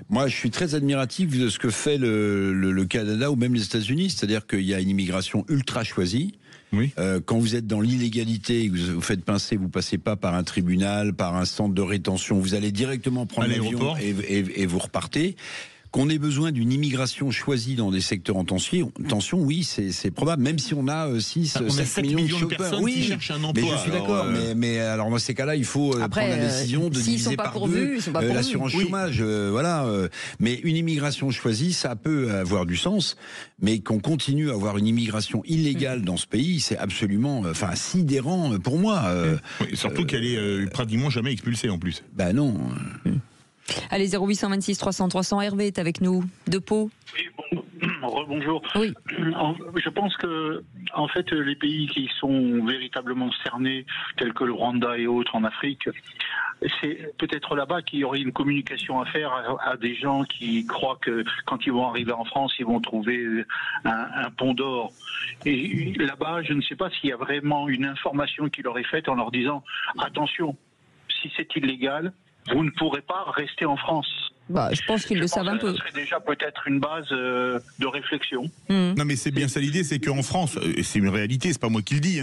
Moi, je suis très admiratif de ce que fait le Canada ou même les États-Unis. C'est-à-dire qu'il y a une immigration ultra choisie. Oui. Quand vous êtes dans l'illégalité, vous faites pincer, vous passez pas par un tribunal, par un centre de rétention. Vous allez directement prendre l'avion et vous repartez. Qu'on ait besoin d'une immigration choisie dans des secteurs en tension, oui, c'est probable, même si on a 7 millions de chauffeurs. personnes qui cherchent un emploi. Mais je suis d'accord, mais alors dans ces cas-là, il faut prendre la décision de diviser par deux l'assurance chômage. Voilà. Mais une immigration choisie, ça peut avoir du sens, mais qu'on continue à avoir une immigration illégale dans ce pays, c'est absolument sidérant pour moi. Surtout qu'elle est pratiquement jamais expulsée en plus. Ben non. Allez, 0826 300 300, Hervé est avec nous, de Pau. Oui, rebonjour. Oui. Je pense que, en fait, les pays qui sont véritablement cernés, tels que le Rwanda et autres en Afrique, c'est peut-être là-bas qu'il y aurait une communication à faire à des gens qui croient que quand ils vont arriver en France, ils vont trouver un pont d'or. Et là-bas, je ne sais pas s'il y a vraiment une information qui leur est faite en leur disant « Attention, si c'est illégal, vous ne pourrez pas rester en France ». Je pense qu'ils le savent un peu. Ce serait déjà peut-être une base de réflexion. Non, mais c'est bien ça l'idée, c'est qu'en France, c'est une réalité, c'est pas moi qui le dis,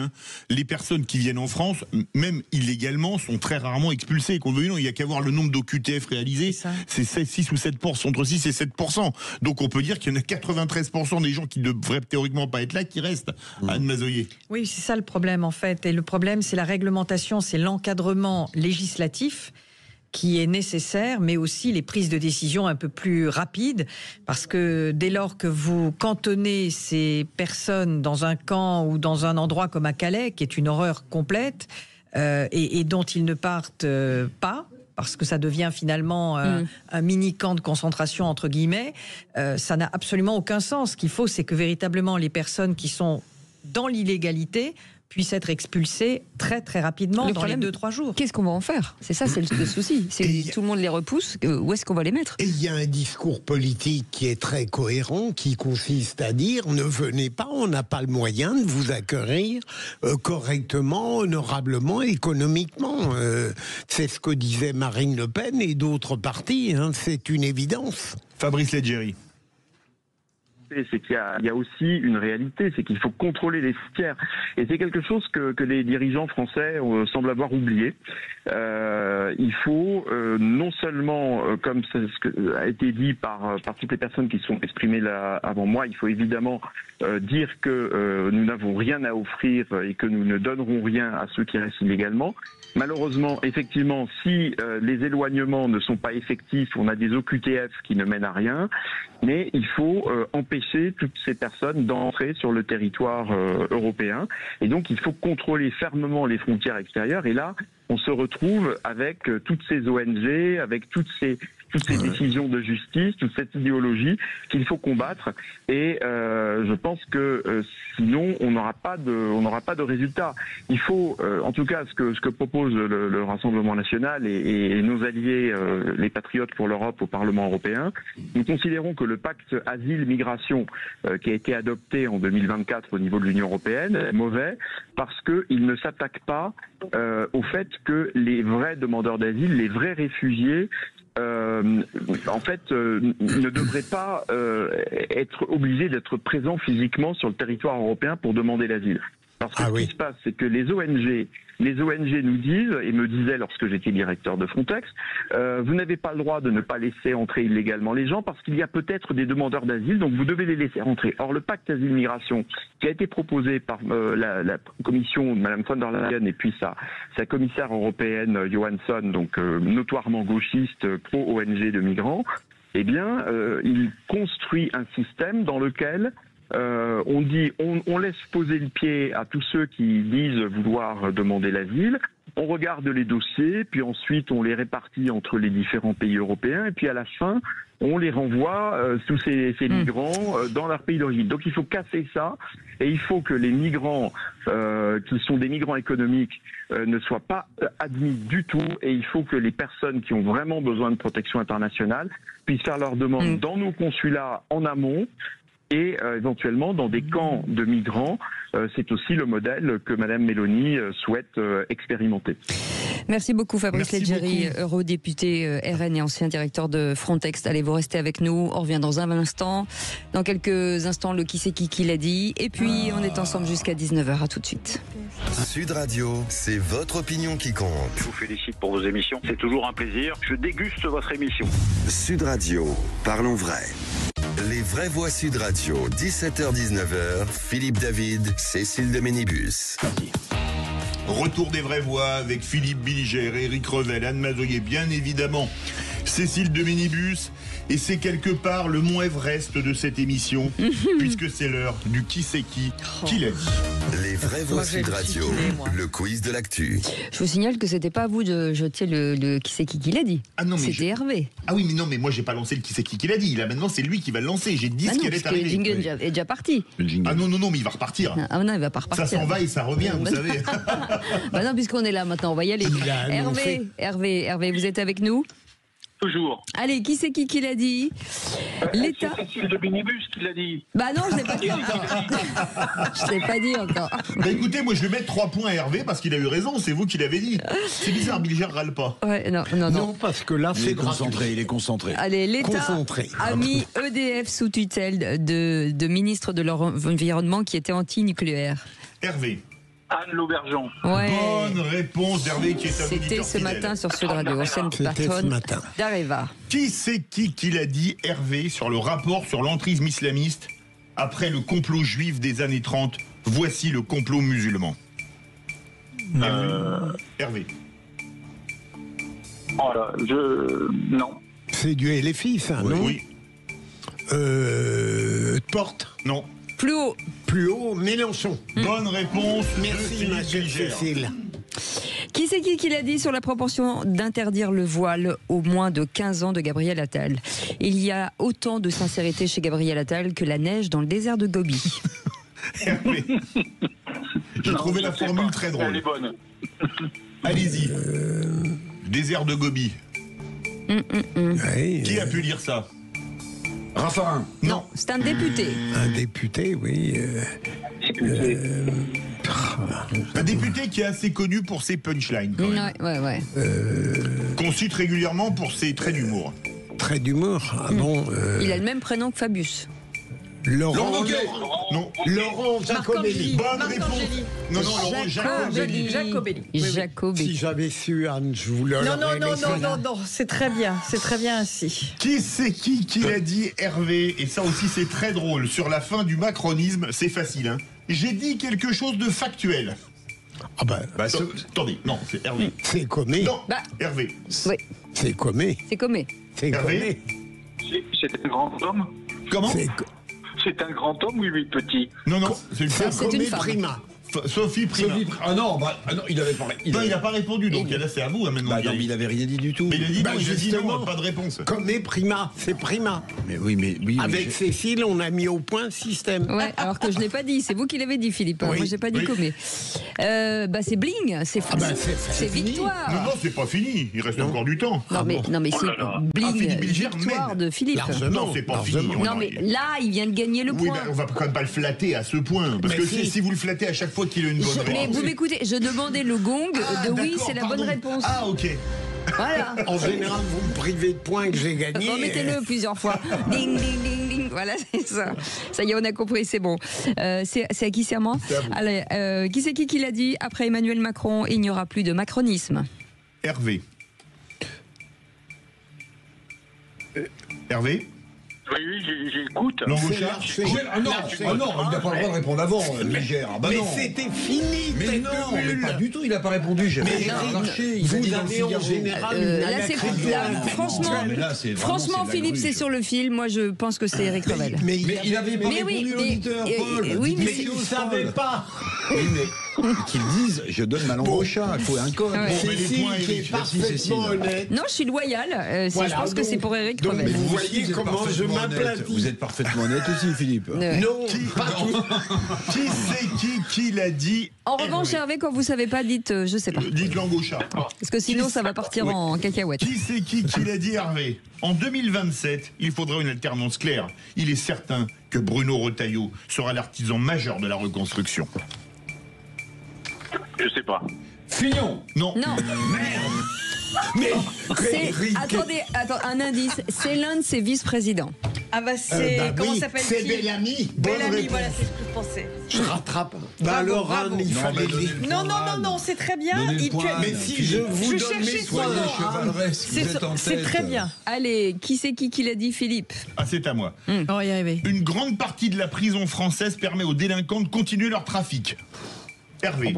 les personnes qui viennent en France, même illégalement, sont très rarement expulsées. Qu'on veuille ou non, il y a qu'à voir le nombre d'OQTF réalisés, c'est 6 ou 7%, entre 6 et 7%. Donc on peut dire qu'il y en a 93% des gens qui ne devraient théoriquement pas être là, qui restent. Anne Mazoyer. Oui, c'est ça le problème en fait. Et le problème, c'est la réglementation, c'est l'encadrement législatif qui est nécessaire, mais aussi les prises de décision un peu plus rapides, parce que dès lors que vous cantonnez ces personnes dans un camp ou dans un endroit comme à Calais, qui est une horreur complète, et dont ils ne partent pas, parce que ça devient finalement un mini-camp de concentration, entre guillemets, ça n'a absolument aucun sens. Ce qu'il faut, c'est que véritablement les personnes qui sont dans l'illégalité puissent être expulsés très très rapidement, dans les 2-3 jours. Qu'est-ce qu'on va en faire? C'est ça, c'est le souci. Tout le monde les repousse, où est-ce qu'on va les mettre? Et il y a un discours politique qui est très cohérent, qui consiste à dire « Ne venez pas, on n'a pas le moyen de vous accueillir correctement, honorablement, économiquement. » C'est ce que disait Marine Le Pen et d'autres partis, c'est une évidence. Fabrice Leggeri. C'est qu'il y a aussi une réalité, c'est qu'il faut contrôler les frontières. Et c'est quelque chose que les dirigeants français semblent avoir oublié. Il faut non seulement, comme ce que a été dit par toutes les personnes qui sont exprimées là avant moi, il faut évidemment dire que nous n'avons rien à offrir et que nous ne donnerons rien à ceux qui restent illégalement. Malheureusement, effectivement, si les éloignements ne sont pas effectifs, on a des OQTF qui ne mènent à rien, mais il faut empêcher toutes ces personnes d'entrer sur le territoire européen. Et donc, il faut contrôler fermement les frontières extérieures. Et là, on se retrouve avec toutes ces ONG, avec toutes ces décisions de justice, toute cette idéologie qu'il faut combattre. Et je pense que sinon, on n'aura pas de résultat. Il faut, en tout cas, ce que propose le Rassemblement national et nos alliés, les Patriotes pour l'Europe au Parlement européen, nous considérons que le pacte asile-migration qui a été adopté en 2024 au niveau de l'Union européenne est mauvais parce qu'il ne s'attaque pas au fait que les vrais demandeurs d'asile, les vrais réfugiés, en fait, ne devraient pas être obligés d'être présents physiquement sur le territoire européen pour demander l'asile. Parce que ce qui se passe, c'est que les ONG nous disent, et me disaient lorsque j'étais directeur de Frontex, vous n'avez pas le droit de ne pas laisser entrer illégalement les gens parce qu'il y a peut-être des demandeurs d'asile, donc vous devez les laisser entrer. Or, le pacte asile-migration qui a été proposé par la commission de Mme von der Leyen et puis sa commissaire européenne Johansson, donc notoirement gauchiste, pro-ONG de migrants, eh bien, il construit un système dans lequel on laisse poser le pied à tous ceux qui disent vouloir demander l'asile. On regarde les dossiers, puis ensuite on les répartit entre les différents pays européens, et puis à la fin, on les renvoie tous ces migrants dans leur pays d'origine. Donc il faut casser ça, et il faut que les migrants qui sont des migrants économiques ne soient pas admis du tout, et il faut que les personnes qui ont vraiment besoin de protection internationale puissent faire leur demande dans nos consulats en amont, et éventuellement dans des camps de migrants. C'est aussi le modèle que Mme Meloni souhaite expérimenter. Merci beaucoup Fabrice Merci Leggeri, beaucoup. eurodéputé RN et ancien directeur de Frontex. Allez, vous restez avec nous. On revient dans un instant. Dans quelques instants, le qui c'est qui l'a dit. Et puis, on est ensemble jusqu'à 19h. À tout de suite. Sud Radio, c'est votre opinion qui compte. Je vous félicite pour vos émissions. C'est toujours un plaisir. Je déguste votre émission. Sud Radio, parlons vrai. Les vraies voix Sud Radio, 17h-19h, Philippe David, Cécile de Ménibus. Retour des vraies voix avec Philippe Bilger, Éric Revel, Anne Mazoyer, bien évidemment Cécile de Ménibus. Et c'est quelque part le mont Everest de cette émission, puisque c'est l'heure du qui c'est qui l'a dit. Les vraies voix Moi, je vais Sud le Radio, titiller, moi. le quiz de l'actu. Je vous signale que c'était pas à vous de jeter le qui c'est qui l'a dit. Ah non, mais c'était Hervé. Ah oui, mais non, mais moi j'ai pas lancé le qui c'est qui l'a dit. Là maintenant c'est lui qui va le lancer. J'ai dit Ah ce non, qui parce allait que le arriver. jingle est déjà parti. Ah non, mais il va repartir. Ah non, il va pas repartir. Ça s'en va et ça revient, vous Bah non. savez. Bah non, puisqu'on est là maintenant, on va y aller. Il a annoncé. Hervé, vous êtes avec nous? Toujours. Allez, qui c'est qui l'a dit? L'État. C'est Cécile de Minibus qui l'a dit. Bah non, je l'ai pas dit encore. Je l'ai pas dit encore. Bah écoutez, moi je vais mettre 3 points à Hervé parce qu'il a eu raison, c'est vous qui l'avez dit. C'est bizarre, Bilger râle pas. Ouais, non. Non, parce que là, Il c'est est concentré, il est concentré. Allez, l'État Concentré. a mis EDF sous tutelle de ministre de l'Environnement qui était anti-nucléaire. Hervé. Anne Laubergeon. Ouais. Bonne réponse d'Hervé qui est un C'était auditeur ce fidèle. matin sur Sud Radio, ancienne C'était ce patronne matin. d'Areva. Qui c'est qui l'a dit, Hervé, sur le rapport sur l'entrisme islamiste après le complot juif des années 30? Voici le complot musulman. Hervé. Oh là, non. C'est du LFI, ça, non? Oui. Porte. Non. Plus haut. Plus haut, Mélenchon. Bonne réponse. Merci, de ma Philippe chère Bilger. Cécile. Qui c'est qui l'a dit sur la proportion d'interdire le voile aux moins de 15 ans de Gabriel Attal? Il y a autant de sincérité chez Gabriel Attal que la neige dans le désert de Gobi. Hervé. J'ai trouvé la formule très Elle drôle. est bonne. Allez-y. Désert de Gobi. Ouais, Qui a pu lire ça? Raffarin. Non, c'est un député. un député, oui. Un député qui est assez connu pour ses punchlines, quand même. Ouais. Qu'on cite régulièrement pour ses traits d'humour. Trait d'humour. Ah bon Il a le même prénom que Fabius. Laurent Non. Laurent Jacobelli. Bonne réponse. Non, Laurent Jacobelli. Jacobelli. Jacobelli. Si j'avais su, Anne, je vous le Non, l'aurais c'est très bien ainsi. Qui c'est qui l'a dit, Hervé? Et ça aussi c'est très drôle. Sur la fin du macronisme, c'est facile. Hein. J'ai dit quelque chose de factuel. Ah ben, Attendez, non, c'est Hervé. c'est commis. Non, Bah. Hervé. Oui, C'est commis. c'est commet. C'est Hervé. commis. C'est un grand homme. Comment? C'est un grand homme ou lui petit? Non, c'est une femme. C'est une Commis femme. prima. Sophie Prima. Ah non, il avait parlé. Non, il n'a pas répondu, donc là c'est à vous hein, maintenant. Bah non, mais il avait rien dit du tout. Mais il a dit Bah, non, il a dit non, justement. pas de réponse. Commis prima, c'est prima. Mais oui, mais Avec Cécile, on a mis au point un système. Ouais, alors que je l'ai pas dit. C'est vous qui l'avez dit, Philippe. Oui. Moi, j'ai pas dit Oui. commet. C'est bling. C'est c'est fini. victoire. Non, c'est pas fini. Il reste encore du temps. Non, mais c'est bling. Philippe Bilger Victoire mène. de Philippe. Largement. Non, c'est pas Largement. fini. Non, mais là, il vient de gagner le Oui, point. on va quand même pas le flatter à ce point. Parce Mais que si. si vous le flattez à chaque fois qu'il a une bonne Mais réponse. vous m'écoutez, je demandais le gong de oui, d'accord, c'est la pardon. bonne réponse. Ah, ok. Voilà. En général, vous me privez de points que j'ai gagnés. Remettez-le plusieurs fois. Ding, ding, ding, ding. Voilà, c'est ça. Ça y est, on a compris, c'est bon. C'est à qui, c'est à moi? C'est à vous. Allez, qui c'est qui l'a dit? Après Emmanuel Macron, il n'y aura plus de macronisme. Hervé. Hervé? Oui, j'écoute. L'embauchard? Ah non, il n'a pas le droit de répondre avant, Bilger. Ah bah Mais non. c'était fini, Mais tête non, de mais mule. pas du tout, il n'a pas répondu. J'ai Mais Gérard Larcher, il a vous dit dans le avez en Figaro. général une Là, c'est alacrité là, intellectuelle. franchement, mais là, c'est vraiment, c'est de la Philippe, gruge. c'est sur le fil. Moi, je pense que c'est Eric Revel. Mais Il avait pas Mais oui, répondu mais- l'auditeur, Paul. oui, mais Mais je ne savais pas. Oui, mais qu'ils disent, je donne ma langue au chat, il faut un code. Ouais. mais les Cécile, points, qui est Eric. Merci, Cécile. parfaitement honnête. Non, je suis loyale. Voilà, je pense que donc- c'est pour Eric donc, Revel. vous Vous voyez aussi, vous êtes comment je parfaitement honnête. m'aplatis. Vous êtes parfaitement honnête aussi, Philippe. Ouais. Non, pas tout. Qui c'est qui l'a dit? En revanche, Hervé, quand vous savez pas, dites je sais pas. Dites l'embauchard. Parce que sinon, ça va partir Oui. en cacahuète. Qui c'est qui l'a dit, Hervé? En 2027, il faudra une alternance claire. Il est certain que Bruno Retailleau sera l'artisan majeur de la reconstruction. Je sais pas. Fillon. Non. Non. Mais Attendez, un indice. C'est l'un de ses vice-présidents. Ah bah c'est... comment oui, s'appelle-t-il? c'est Bellamy. Bellamy, voilà, c'est ce que je pensais. Je rattrape. Bravo, alors, bravo. il fallait dire. Non, c'est très bien. Mais si je vous donne mes cherchais c'est très bien. Allez, qui c'est qui l'a dit, Philippe? Ah, c'est à moi. On va y arriver. Une grande partie de la prison française permet aux délinquants de continuer leur trafic. Hervé.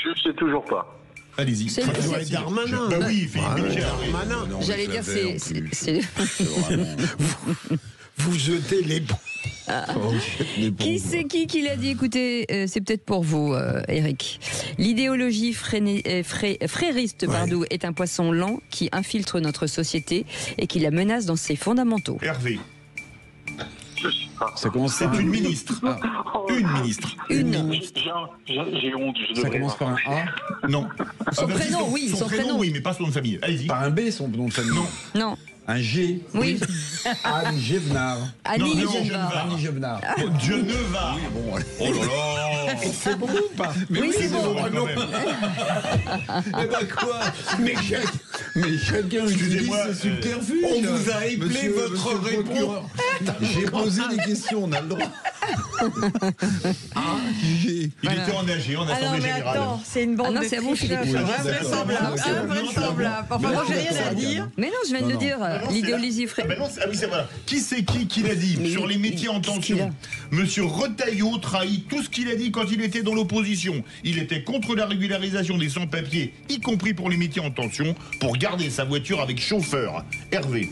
Je sais toujours pas. Allez-y. C'est Darmanin. Bah oui, Philippe Bilger. Darmanin. J'allais dire, c'est... Vous jetez les bons. Qui c'est qui l'a dit? Écoutez, c'est peut-être pour vous, Eric. L'idéologie frériste est un poisson lent qui infiltre notre société et qui la menace dans ses fondamentaux. Hervé. Ça commence C'est une ministre. Une ministre. J'ai honte. Ça commence par un A. Non. Son prénom, oui. Son prénom, oui, mais pas son nom de famille. Allez-y. Par un B, son nom de famille. Non. Un G. Oui. Anne Gévenard. Annie Gévenard. Geneva. Oui, bon, allez. Oh là là. C'est bon ou pas? Mais oui, c'est bon. Quand même. Eh ben quoi? Mais chacun utilise Excusez-moi, ses subterfuges. On vous a éplé Monsieur votre le réponse. procureur. J'ai posé des questions, on a le droit. Il était en AG, en Ah non, Assemblée mais Générale. attends, c'est une bande Ah non, de c'est à vous, tricheurs. Philippe. Invraisemblable. Enfin, moi, j'ai rien à dire. Mais non, je viens de le dire. L'idéologie Ah oui, c'est voilà. Qui c'est qui l'a dit sur les métiers en tension? Monsieur Retailleau trahit tout ce qu'il a dit quand il était dans l'opposition. Il était contre la régularisation des sans-papiers, y compris pour les métiers en tension, pour garder sa voiture avec chauffeur. Hervé.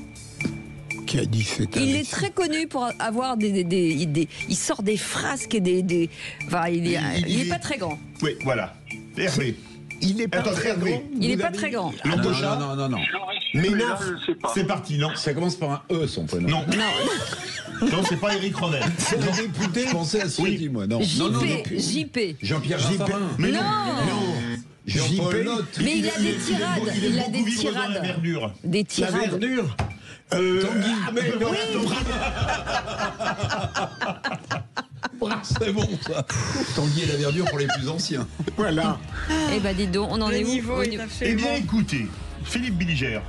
Qui a dit c'est Il est très connu pour avoir il sort des frasques et enfin, il est pas très grand. Oui, voilà. Hervé. Il est pas très grand. Il est pas très grand. Non. Ménard, c'est parti, non. Ça commence par un E, son prénom. Non. Non, c'est pas Éric Revel. C'est le député. Je pensais à celui, moi. Non. JP. Jean-Pierre Raffarin. Mais non. Jean-Paul Lotte. Mais il a des tirades. Il a des vivre dans la tirades. verdure. Des La tirades. verdure. Tanguy. Mais non, C'est bon, ça. Tanguy et la verdure pour les plus anciens. Voilà. Eh ben, dis donc, on en est où? niveau est Eh absolument... bien, écoutez, Philippe Bilger,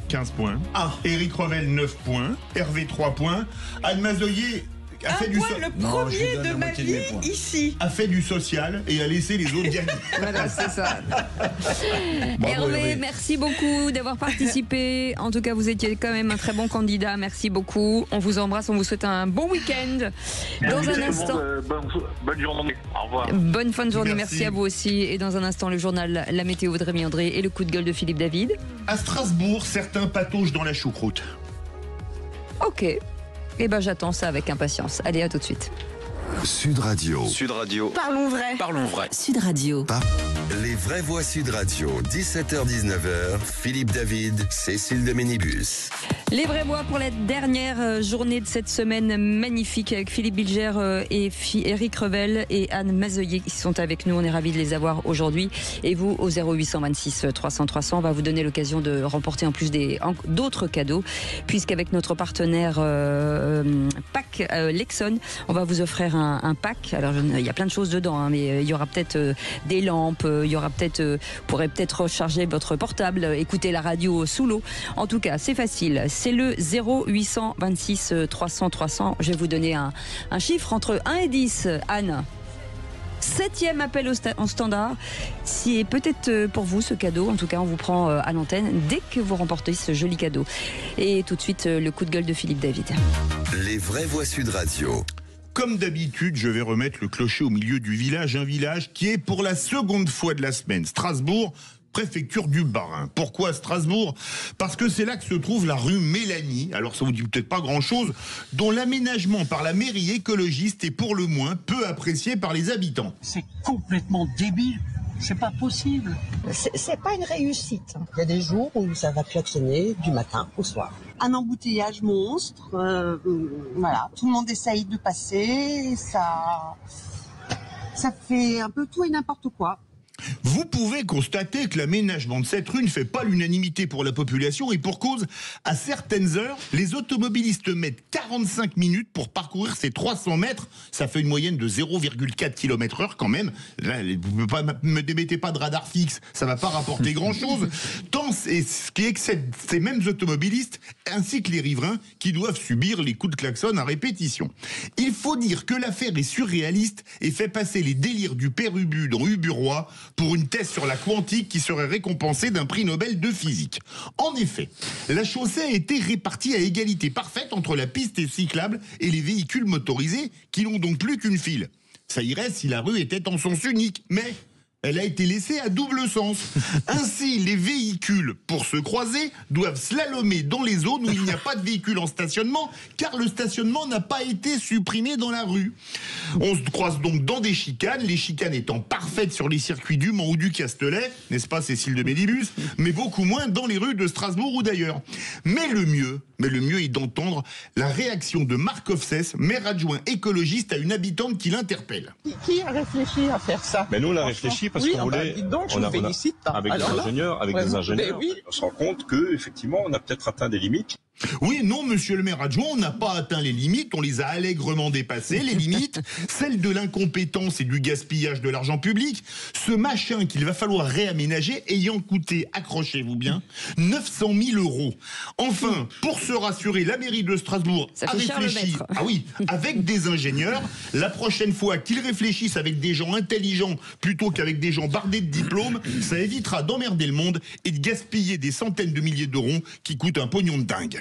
15 points. Éric Revel, 9 points. Hervé, 3 points. Anne Mazoyer a fait du le premier de ma vie ici. a fait du social et a laissé les autres gagner. Voilà, c'est ça. Bravo, Hervé, merci beaucoup d'avoir participé. En tout cas, vous étiez quand même un très bon candidat. Merci beaucoup. On vous embrasse, on vous souhaite un bon week-end. Dans un instant. Bonne journée. Au revoir. Bonne fin de journée, Merci. merci à vous aussi. Et dans un instant, le journal La Météo de Rémi André et le coup de gueule de Philippe David. À Strasbourg, certains pataugent dans la choucroute. Ok. Eh ben, j'attends ça avec impatience. Allez, à tout de suite. Sud Radio. Parlons vrai. Sud Radio. Les vraies voix Sud Radio. 17h-19h. Philippe David, Cécile de Ménibus. Les vrais voix pour la dernière journée de cette semaine magnifique avec Philippe Bilger et Éric Revel et Anne Mazoyer qui sont avec nous. On est ravis de les avoir aujourd'hui. Et vous, au 0826 300 300, on va vous donner l'occasion de remporter en plus d'autres cadeaux, puisqu'avec notre partenaire PAC Lexon, on va vous offrir un pack. Alors, il y a plein de choses dedans, hein, mais il y aura peut-être des lampes, il y aura peut-être, vous pourrez peut-être recharger votre portable, écouter la radio sous l'eau. En tout cas, c'est facile. C'est le 0826 300 300. Je vais vous donner un chiffre entre 1 et 10, Anne. 7e appel en standard. C'est peut-être pour vous ce cadeau. En tout cas, on vous prend à l'antenne dès que vous remportez ce joli cadeau. Et tout de suite, le coup de gueule de Philippe David. Les vraies voix Sud Radio. Comme d'habitude, je vais remettre le clocher au milieu du village, un village qui est pour la seconde fois de la semaine. Strasbourg, préfecture du Bas-Rhin. Pourquoi Strasbourg? Parce que c'est là que se trouve la rue Mélanie, alors ça vous dit peut-être pas grand-chose, dont l'aménagement par la mairie écologiste est pour le moins peu apprécié par les habitants. C'est complètement débile. C'est pas possible. C'est pas une réussite. Il y a des jours où ça va klaxonner du matin au soir. Un embouteillage monstre. Voilà, tout le monde essaye de passer. Ça fait un peu tout et n'importe quoi. Vous pouvez constater que l'aménagement de cette rue ne fait pas l'unanimité pour la population et pour cause, à certaines heures, les automobilistes mettent 45 minutes pour parcourir ces 300 mètres. Ça fait une moyenne de 0,4 km/h quand même. Là, vous ne me démettez pas de radar fixe, ça ne va pas rapporter grand-chose. Tant c'est ce qui excède ces mêmes automobilistes ainsi que les riverains qui doivent subir les coups de klaxon à répétition. Il faut dire que l'affaire est surréaliste et fait passer les délires du père Ubu dans Uburois pour une thèse sur la quantique qui serait récompensée d'un prix Nobel de physique. En effet, la chaussée a été répartie à égalité parfaite entre la piste cyclable et les véhicules motorisés qui n'ont donc plus qu'une file. Ça irait si la rue était en sens unique, mais elle a été laissée à double sens. Ainsi, les véhicules, pour se croiser, doivent slalomer dans les zones où il n'y a pas de véhicules en stationnement, car le stationnement n'a pas été supprimé dans la rue. On se croise donc dans des chicanes, les chicanes étant parfaites sur les circuits du Mans ou du Castellet, n'est-ce pas Cécile de Ménibus, mais beaucoup moins dans les rues de Strasbourg ou d'ailleurs. Mais le mieux est d'entendre la réaction de Marc Offsès, maire adjoint écologiste, à une habitante qui l'interpelle. Qui a réfléchi à faire ça? Mais nous, on a réfléchi parce qu'on voulait. Donc, je vous félicite. Avec des ingénieurs, on se rend compte que effectivement, on a peut-être atteint des limites. Oui, non, monsieur le maire adjoint, on n'a pas atteint les limites, on les a allègrement dépassées, les limites, celles de l'incompétence et du gaspillage de l'argent public, ce machin qu'il va falloir réaménager ayant coûté, accrochez-vous bien, 900 000 €. Enfin, pour se rassurer, la mairie de Strasbourg a réfléchi, avec des ingénieurs, la prochaine fois qu'ils réfléchissent avec des gens intelligents plutôt qu'avec des gens bardés de diplômes, ça évitera d'emmerder le monde et de gaspiller des centaines de milliers d'euros qui coûtent un pognon de dingue.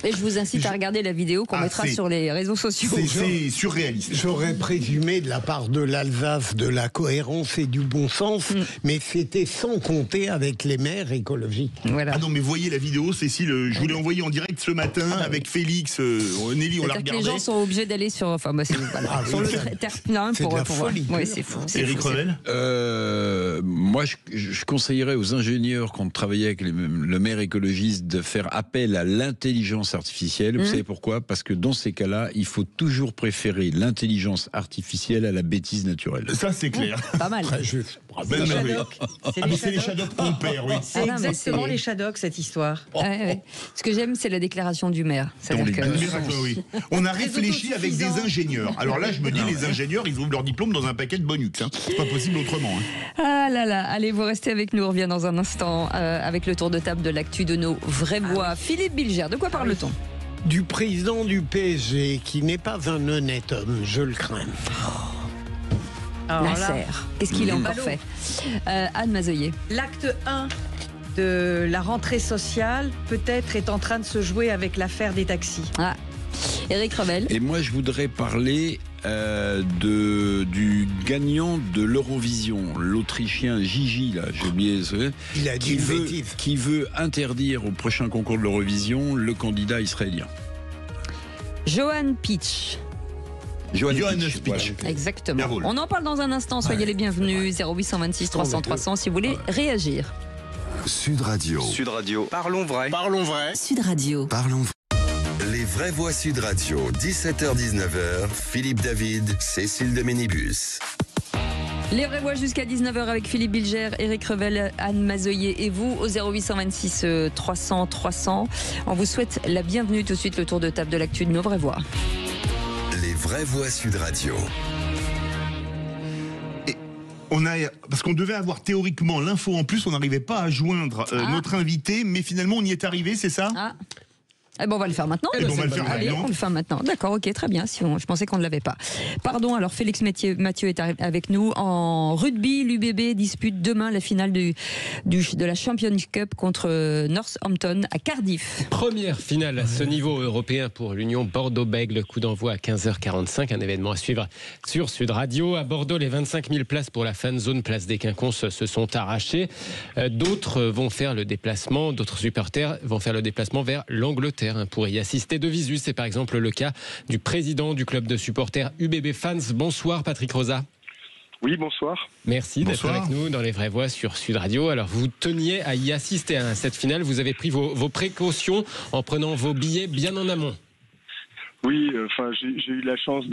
Et je vous incite à regarder la vidéo qu'on mettra sur les réseaux sociaux. C'est surréaliste. J'aurais présumé de la part de l'Alsace de la cohérence et du bon sens, mais c'était sans compter avec les maires écologiques. Voilà. Ah non, mais voyez la vidéo, Cécile, je vous l'ai envoyée en direct ce matin avec Félix, Nelly, on l'a regardé. Les gens sont obligés d'aller sur, sur le terre-plein pour voir. Oui, c'est fou. Éric Revel. Moi, je conseillerais aux ingénieurs qui ont travaillé avec le maire écologiste de faire appel à l'intelligence artificielle. Vous savez pourquoi? Parce que dans ces cas-là, il faut toujours préférer l'intelligence artificielle à la bêtise naturelle. Ça, c'est clair. Pas mal. C'est les Shadocks qu'on perd, oui. C'est exactement les Shadocks, cette histoire. Ce que j'aime, c'est la déclaration du maire. On a réfléchi avec des ingénieurs. Alors là, je me dis, les ingénieurs, ils ouvrent leur diplôme dans un paquet de bonux. C'est pas possible autrement. Ah là là, allez, vous restez avec nous. On revient dans un instant avec le tour de table de l'actu de nos vraies voix. Philippe Bilger, de quoi parle-t-on? Du président du PSG, qui n'est pas un honnête homme, je le crains. Qu'est-ce qu'il a encore fait? Anne Mazoyer. L'acte 1 de la rentrée sociale, peut-être, est en train de se jouer avec l'affaire des taxis. Éric Revel. Et moi, je voudrais parler du gagnant de l'Eurovision, l'Autrichien Gigi, là, j'ai oublié il a dit qui veut interdire au prochain concours de l'Eurovision le candidat israélien. Johan Pitch. Johan Pitch. Voilà. Exactement. On en parle dans un instant, soyez les bienvenus. 0826 300 300 si vous voulez réagir. Sud Radio. Sud Radio. Parlons vrai. Parlons vrai. Sud Radio. Parlons vrai. Les vraies voix Sud Radio, 17h-19h, Philippe David, Cécile de Ménibus. Les vraies voix jusqu'à 19h avec Philippe Bilger, Éric Revel, Anne Mazoyer et vous au 0826 300 300. On vous souhaite la bienvenue. Tout de suite, le tour de table de l'actu de nos vraies voix. Les vraies voix Sud Radio. Parce qu'on devait avoir théoriquement l'info en plus, on n'arrivait pas à joindre notre invité, mais finalement on y est arrivé, c'est ça? On va le faire maintenant. On va le faire Allez, on le fait maintenant. D'accord, ok, très bien. Je pensais qu'on ne l'avait pas. Pardon, alors Félix Mathieu est avec nous. En rugby, l'UBB dispute demain la finale de la Champions Cup contre Northampton à Cardiff. Première finale à ce niveau européen pour l'Union Bordeaux-Bègles. Coup d'envoi à 15h45. Un événement à suivre sur Sud Radio. À Bordeaux, les 25 000 places pour la fan zone place des Quinconces se sont arrachées. D'autres vont faire le déplacement, d'autres supporters vont faire le déplacement vers l'Angleterre pour y assister de visu. C'est par exemple le cas du président du club de supporters UBB Fans. Bonsoir Patrick Rosa. Oui, bonsoir. Merci d'être avec nous dans les vraies voix sur Sud Radio. Alors vous teniez à y assister à cette finale, vous avez pris vos précautions en prenant vos billets bien en amont. Oui, enfin, j'ai eu la chance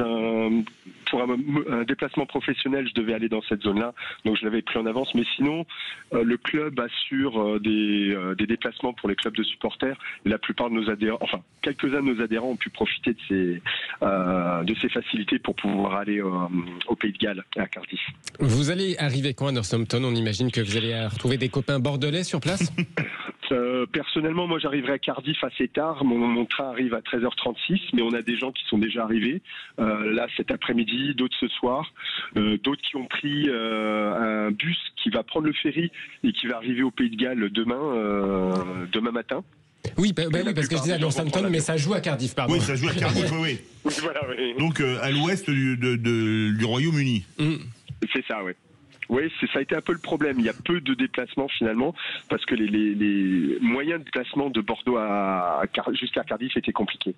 pour un déplacement professionnel, je devais aller dans cette zone-là, donc je l'avais pris en avance. Mais sinon, le club assure des déplacements pour les clubs de supporters. Et la plupart de nos adhérents, enfin, quelques-uns de nos adhérents ont pu profiter de ces facilités pour pouvoir aller au Pays de Galles, à Cardiff. Vous allez arriver quand à Northampton? On imagine que vous allez retrouver des copains bordelais sur place. Personnellement, moi j'arriverai à Cardiff assez tard. Mon train arrive à 13h36, mais on a des gens qui sont déjà arrivés là cet après-midi, d'autres ce soir, d'autres qui ont pris un bus qui va prendre le ferry et qui va arriver au Pays de Galles demain matin. Oui, oui, parce que je disais à Northampton, mais ça joue à Cardiff, pardon. Oui, ça joue à Cardiff, oui. Voilà, oui. Donc à l'ouest du Royaume-Uni. C'est ça, oui. Oui, ça a été un peu le problème. Il y a peu de déplacements finalement, parce que les moyens de déplacement de Bordeaux jusqu'à Cardiff étaient compliqués.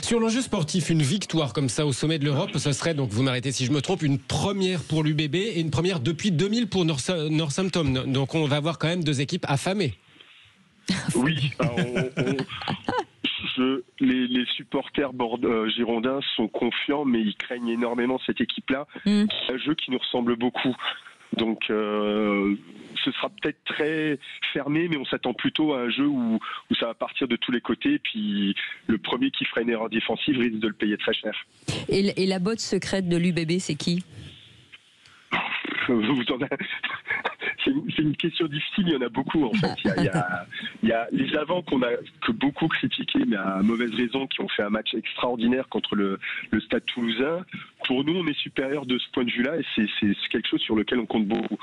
Sur l'enjeu sportif, une victoire comme ça au sommet de l'Europe, ce serait, donc vous m'arrêtez si je me trompe, une première pour l'UBB et une première depuis 2000 pour Northampton. Donc on va avoir quand même deux équipes affamées. Oui, les supporters girondins sont confiants, mais ils craignent énormément cette équipe-là. C'est un jeu qui nous ressemble beaucoup. Donc ce sera peut-être très fermé, mais on s'attend plutôt à un jeu où ça va partir de tous les côtés. Et puis le premier qui fera une erreur défensive risque de le payer très cher. Et la botte secrète de l'UBB, c'est qui? C'est une question difficile, il y en a beaucoup en fait. Il y a les avants que beaucoup critiqués, mais à mauvaise raison, qui ont fait un match extraordinaire contre le Stade Toulousain. Pour nous, on est supérieur de ce point de vue-là, et c'est quelque chose sur lequel on compte beaucoup.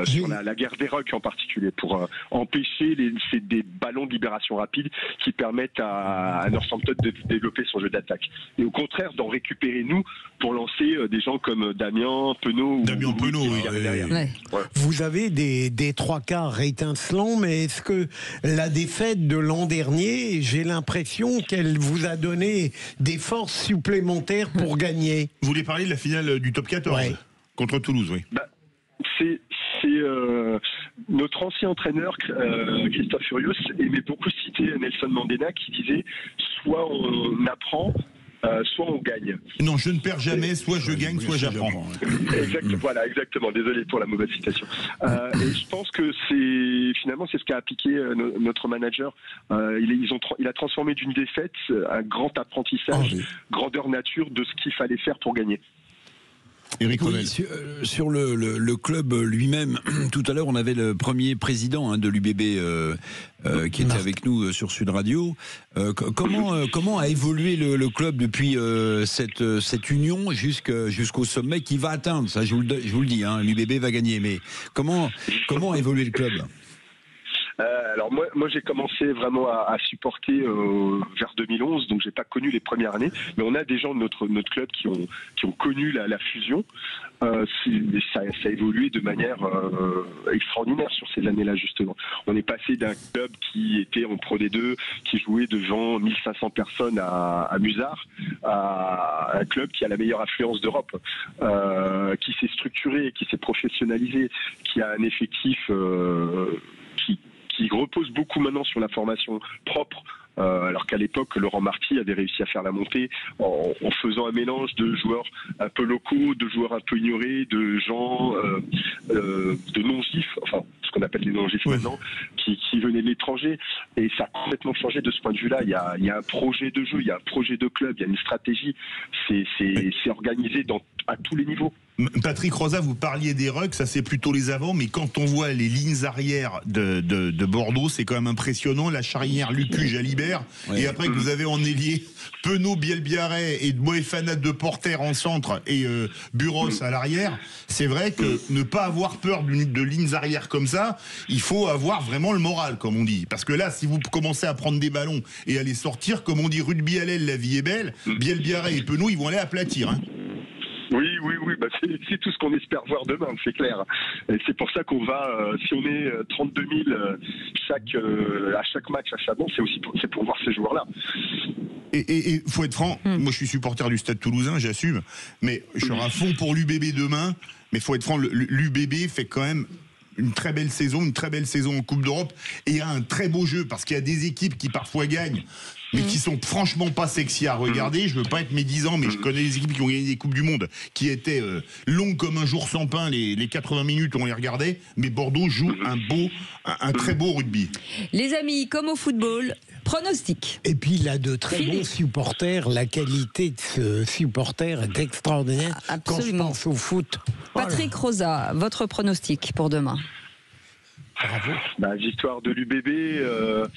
Sur la guerre des rucks en particulier, pour empêcher des ballons de libération rapide qui permettent à Northampton de développer son jeu d'attaque. Et au contraire, d'en récupérer nous pour lancer des gens comme Damien Penaud. Ouais. Vous avez des trois quarts étincelants, mais est-ce que la défaite de l'an dernier, j'ai l'impression qu'elle vous a donné des forces supplémentaires pour gagner? Vous voulez parler de la finale du top 14 contre Toulouse, oui. C'est notre ancien entraîneur, Christophe Furios, aimait beaucoup citer Nelson Mandela, qui disait soit on apprend, soit on gagne. Non, je ne perds jamais, soit je gagne, soit j'apprends. Voilà, exactement. Désolé pour la mauvaise citation. Et je pense que c'est ce qu'a appliqué notre manager. Il a transformé d'une défaite un grand apprentissage, grandeur nature de ce qu'il fallait faire pour gagner. Sur le club lui-même, tout à l'heure on avait le premier président de l'UBB qui était avec nous sur Sud Radio. Comment a évolué le club depuis cette union jusqu'au sommet qui va atteindre, ça je vous le dis, l'UBB va gagner, mais comment a évolué le club? Alors moi j'ai commencé vraiment à supporter vers 2011, donc j'ai pas connu les premières années, mais on a des gens de notre club qui ont connu la fusion. Ça a évolué de manière extraordinaire sur ces années-là justement. On est passé d'un club qui était en Pro D2, qui jouait devant 1500 personnes à Musard, à un club qui a la meilleure affluence d'Europe, qui s'est structuré, qui s'est professionnalisé, qui a un effectif qui repose beaucoup maintenant sur la formation propre, alors qu'à l'époque, Laurent Marty avait réussi à faire la montée en faisant un mélange de joueurs un peu locaux, de joueurs un peu ignorés, de gens de non-gifs, enfin ce qu'on appelle les non-gifs maintenant, qui venaient de l'étranger. Et ça a complètement changé de ce point de vue-là. Il y a un projet de jeu, il y a un projet de club, il y a une stratégie. C'est organisé à tous les niveaux. Patrick Rosa, vous parliez des rucks, ça c'est plutôt les avants, mais quand on voit les lignes arrière de Bordeaux, c'est quand même impressionnant. La charnière Lucu-Jalibert, et après que vous avez en ailier Penaud, Bielbiaré et Moefana de Porter en centre et Buros à l'arrière, c'est vrai que ne pas avoir peur de lignes arrière comme ça, il faut avoir vraiment le moral, comme on dit. Parce que là, si vous commencez à prendre des ballons et à les sortir, comme on dit Rugby Hallel, la vie est belle, Bielbiaré et Penaud, ils vont aller aplatir. Oui, c'est tout ce qu'on espère voir demain, c'est clair. Et c'est pour ça qu'on va, si on est 32 000 à chaque match à Chabon, c'est pour voir ces joueurs-là. Et faut être franc, moi je suis supporter du Stade Toulousain, j'assume, mais je serai à fond pour l'UBB demain, mais faut être franc, l'UBB fait quand même une très belle saison en Coupe d'Europe, et il y a un très beau jeu, parce qu'il y a des équipes qui parfois gagnent, mais qui sont franchement pas sexy à regarder. Je veux pas être médisant, mais je connais des équipes qui ont gagné des Coupes du Monde, qui étaient longues comme un jour sans pain, les 80 minutes on les regardait, mais Bordeaux joue un très beau rugby. Les amis, comme au football, pronostic. Et puis il a de très bons supporters, la qualité de ce supporter est extraordinaire. Absolument. Quand je pense au foot. Patrick Rosa, votre pronostic pour demain? Bravo. Victoire de l'UBB.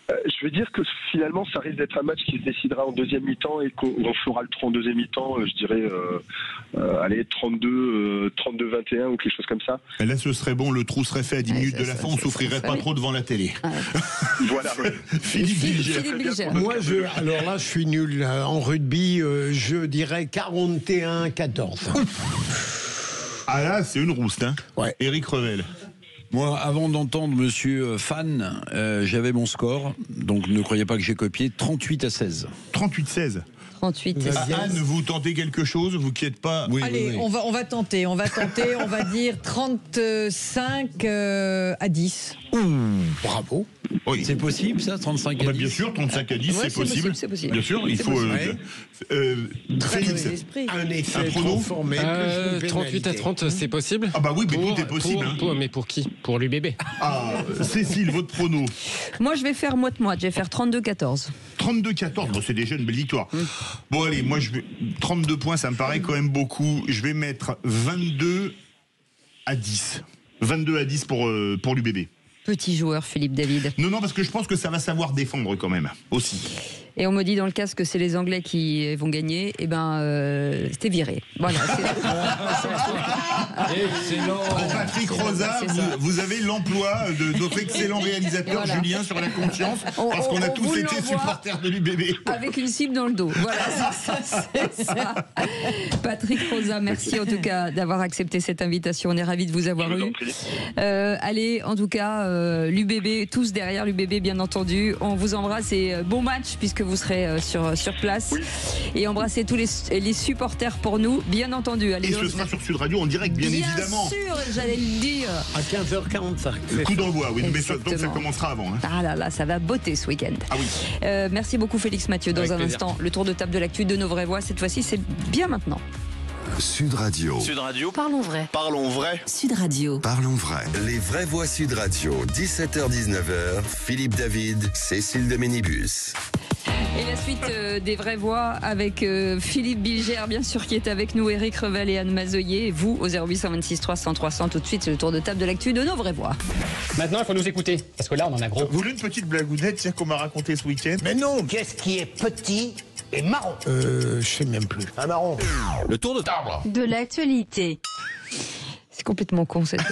Je veux dire que finalement, ça risque d'être un match qui se décidera en deuxième mi-temps et qu'on fera le 32e mi-temps, je dirais, 32-21 ou quelque chose comme ça. Et là, ce serait bon, le trou serait fait à 10 minutes de la fin, on souffrirait pas trop devant la télé. Voilà. Philippe Bilger. Moi, alors là, je suis nul en rugby, je dirais 41-14. Ah là, c'est une rouste, hein. Ouais. Éric Revel. Moi, avant d'entendre Monsieur Fan, j'avais mon score, donc ne croyez pas que j'ai copié, 38-16. 38-16. 38. Anne, vous tentez quelque chose, vous qui n'êtes pas... Allez, on va tenter, on va dire 35 à 10. Bravo. Oui. C'est possible ça, 35 à 10? Bien sûr, 35 à 10, Ouais, c'est possible. c'est possible. Bien sûr, il faut... Félix, Un effet un prono transformé. 38 à 30, c'est possible? Ah bah oui, mais tout est possible. Mais pour qui? Pour l'UBB. Ah, Cécile, votre prono? Moi, je vais faire moite-moite, je vais faire 32-14. 32-14, bon, c'est déjà une belle victoire. Bon, allez, moi, 32 points, ça me paraît quand même beaucoup. Je vais mettre 22 à 10. 22 à 10 pour l'UBB. Petit joueur, Philippe David. Non, parce que je pense que ça va savoir défendre quand même, aussi. Et on me dit dans le casque que c'est les Anglais qui vont gagner. Eh ben, c'était viré. Voilà. Excellent. Patrick Rosa, vous avez l'emploi de notre excellent réalisateur Julien sur la conscience, parce qu'on a tous été supporters de l'UBB. Avec une cible dans le dos. Voilà, c'est ça. Patrick Rosa, merci en tout cas d'avoir accepté cette invitation. On est ravis de vous avoir eu. Allez, en tout cas, l'UBB, tous derrière l'UBB, bien entendu. On vous embrasse et bon match, puisque vous serez sur place. Et embrassez tous les supporters pour nous, bien entendu. Allez, et ce sera sur Sud Radio en direct, bien évidemment. Bien sûr, j'allais le dire. À 15h45. Coup d'envoi, oui, mais donc ça commencera avant. Hein. Ah là là, ça va botter ce week-end. Ah oui. Merci beaucoup Félix Mathieu. Dans un instant, le tour de table de l'actu de nos vraies voix. Cette fois-ci, c'est bien maintenant. Sud Radio. Sud Radio. Parlons vrai. Parlons vrai. Sud Radio. Parlons vrai. Les vraies voix Sud Radio, 17h-19h. Philippe David, Cécile de Ménibus. Et la suite des vraies voix avec Philippe Bilger, bien sûr, qui est avec nous, Éric Revel et Anne Mazoyer. Et vous, au 0826 300 300, tout de suite, c'est le tour de table de l'actu de nos vraies voix. Maintenant, il faut nous écouter, parce que là, on en a gros. Vous voulez une petite blagounette qu'on m'a raconté ce week-end? Mais non. Qu'est-ce qui est petit et marron? Je sais même plus. Un marron. Le tour de table. De l'actualité. C'est complètement con cette.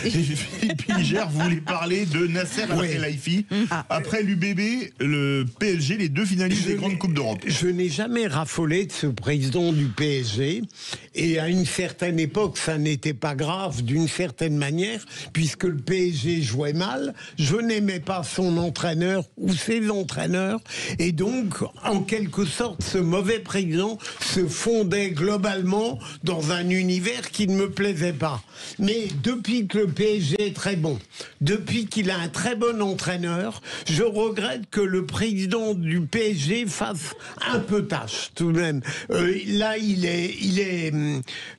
Philippe Bilger voulait parler de Nasser Al-Khelaifi. Après l'UBB, le PSG, les deux finalistes des grandes coupes d'Europe. Je n'ai jamais raffolé de ce président du PSG. Et à une certaine époque, ça n'était pas grave d'une certaine manière, puisque le PSG jouait mal. Je n'aimais pas son entraîneur ou ses entraîneurs. Et donc, en quelque sorte, ce mauvais président se fondait globalement dans un univers qui ne me plaisait pas. Mais depuis que le PSG est très bon, depuis qu'il a un très bon entraîneur, je regrette que le président du PSG fasse un peu tâche tout de même. Là, il est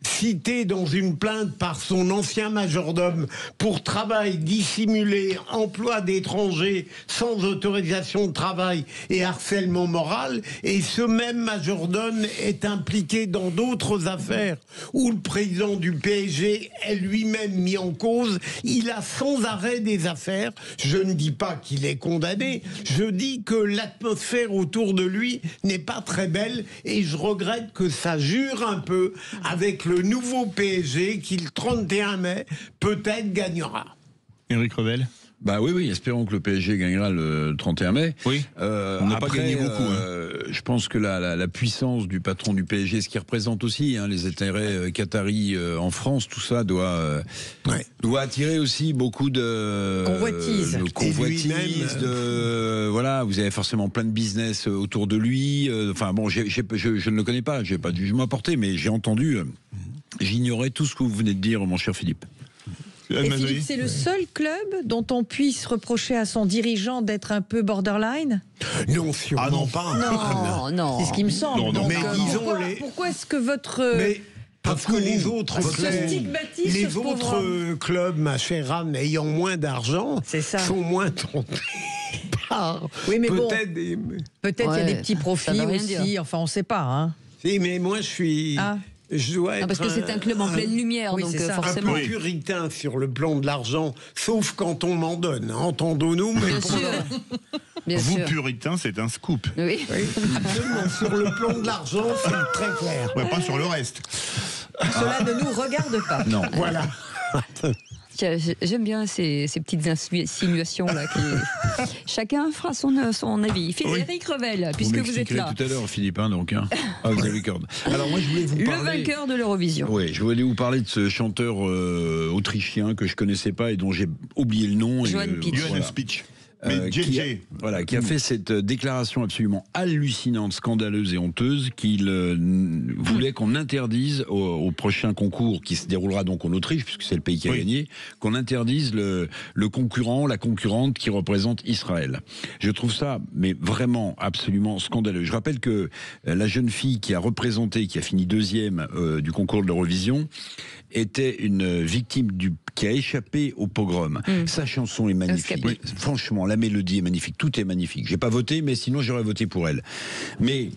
cité dans une plainte par son ancien majordome pour travail dissimulé, emploi d'étrangers sans autorisation de travail et harcèlement moral. Et ce même majordome est impliqué dans d'autres affaires où le président du PSG est lui-même mis en cause. Il a sans arrêt des affaires. Je ne dis pas qu'il est condamné. Je dis que l'atmosphère autour de lui n'est pas très belle et je regrette que ça jure un peu avec le nouveau PSG qui, le 31 mai, peut-être gagnera. Éric Revel. Bah oui, espérons que le PSG gagnera le 31 mai. Oui. On n'a pas gagné beaucoup. Je pense que la puissance du patron du PSG, ce qui représente aussi les intérêts qataris en France, tout ça doit attirer aussi beaucoup de convoitises. Voilà, vous avez forcément plein de business autour de lui. Enfin bon, je ne le connais pas, j'ai pas de jugement à porter, mais j'ai entendu. J'ignorais tout ce que vous venez de dire, mon cher Philippe. Et Philippe, c'est le seul club dont on puisse reprocher à son dirigeant d'être un peu borderline? Non, sûrement pas. Non. C'est ce qui me semble. Non, Donc, mais disons pourquoi est-ce que votre... Parce que les autres clubs, ma chère Anne, ayant moins d'argent, sont moins trompés. Oui, mais peut-être peut-être il y a des petits profits aussi. Dire. Enfin, on ne sait pas. Hein. Si, mais moi, je suis... Je dois être parce que c'est un club en pleine lumière, donc forcément. Un peu puritain sur le plan de l'argent, sauf quand on m'en donne. Entendons-nous, mais vous, puritain, c'est un scoop. Oui. Absolument. Sur le plan de l'argent, c'est très clair. Ouais, pas sur le reste. Cela ne nous regarde pas. Non. Voilà. J'aime bien ces petites insinuations-là. Chacun fera son avis. Eric Revel, puisque vous êtes là. Tout à l'heure, Philippe, donc. Vous avez corde. Alors, moi, je voulais vous parler... Le vainqueur de l'Eurovision. Oui, je voulais vous parler de ce chanteur autrichien que je connaissais pas et dont j'ai oublié le nom. Johann Pitsch. Mais qui a fait cette déclaration absolument hallucinante, scandaleuse et honteuse qu'il voulait qu'on interdise au prochain concours qui se déroulera donc en Autriche, puisque c'est le pays qui a gagné, qu'on interdise le concurrent, la concurrente qui représente Israël. Je trouve ça mais vraiment absolument scandaleux. Je rappelle que la jeune fille qui a représenté, qui a fini deuxième du concours de l'Eurovision, était une victime qui a échappé au pogrom. Sa chanson est magnifique. Franchement, la mélodie est magnifique. Tout est magnifique. J'ai pas voté, mais sinon j'aurais voté pour elle. Mais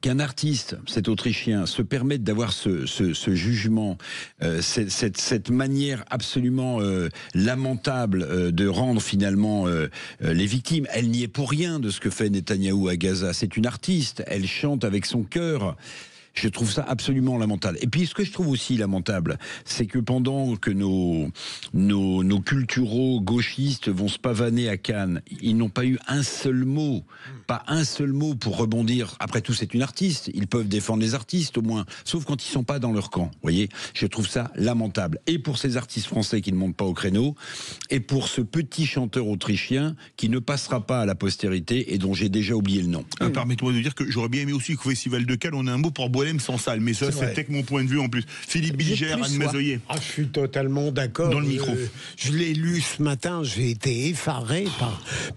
qu'un artiste, cet Autrichien, se permette d'avoir ce jugement, cette manière absolument lamentable de rendre finalement les victimes. Elle n'y est pour rien de ce que fait Netanyahou à Gaza. C'est une artiste. Elle chante avec son cœur. Je trouve ça absolument lamentable. Et puis, ce que je trouve aussi lamentable, c'est que pendant que nos culturaux gauchistes vont se pavaner à Cannes, ils n'ont pas eu un seul mot, pas un seul mot pour rebondir. Après tout, c'est une artiste. Ils peuvent défendre les artistes, au moins. Sauf quand ils sont pas dans leur camp. Vous voyez? Je trouve ça lamentable. Et pour ces artistes français qui ne montent pas au créneau, et pour ce petit chanteur autrichien qui ne passera pas à la postérité et dont j'ai déjà oublié le nom. Permettez-moi de dire que j'aurais bien aimé aussi qu'au Festival de Cannes, on ait un mot pour Boilem sans salle, mais ça c'était que mon point de vue en plus. Philippe Bilger, Anne Mazoyer. Je suis totalement d'accord. Dans le micro. Je l'ai lu ce matin, j'ai été effaré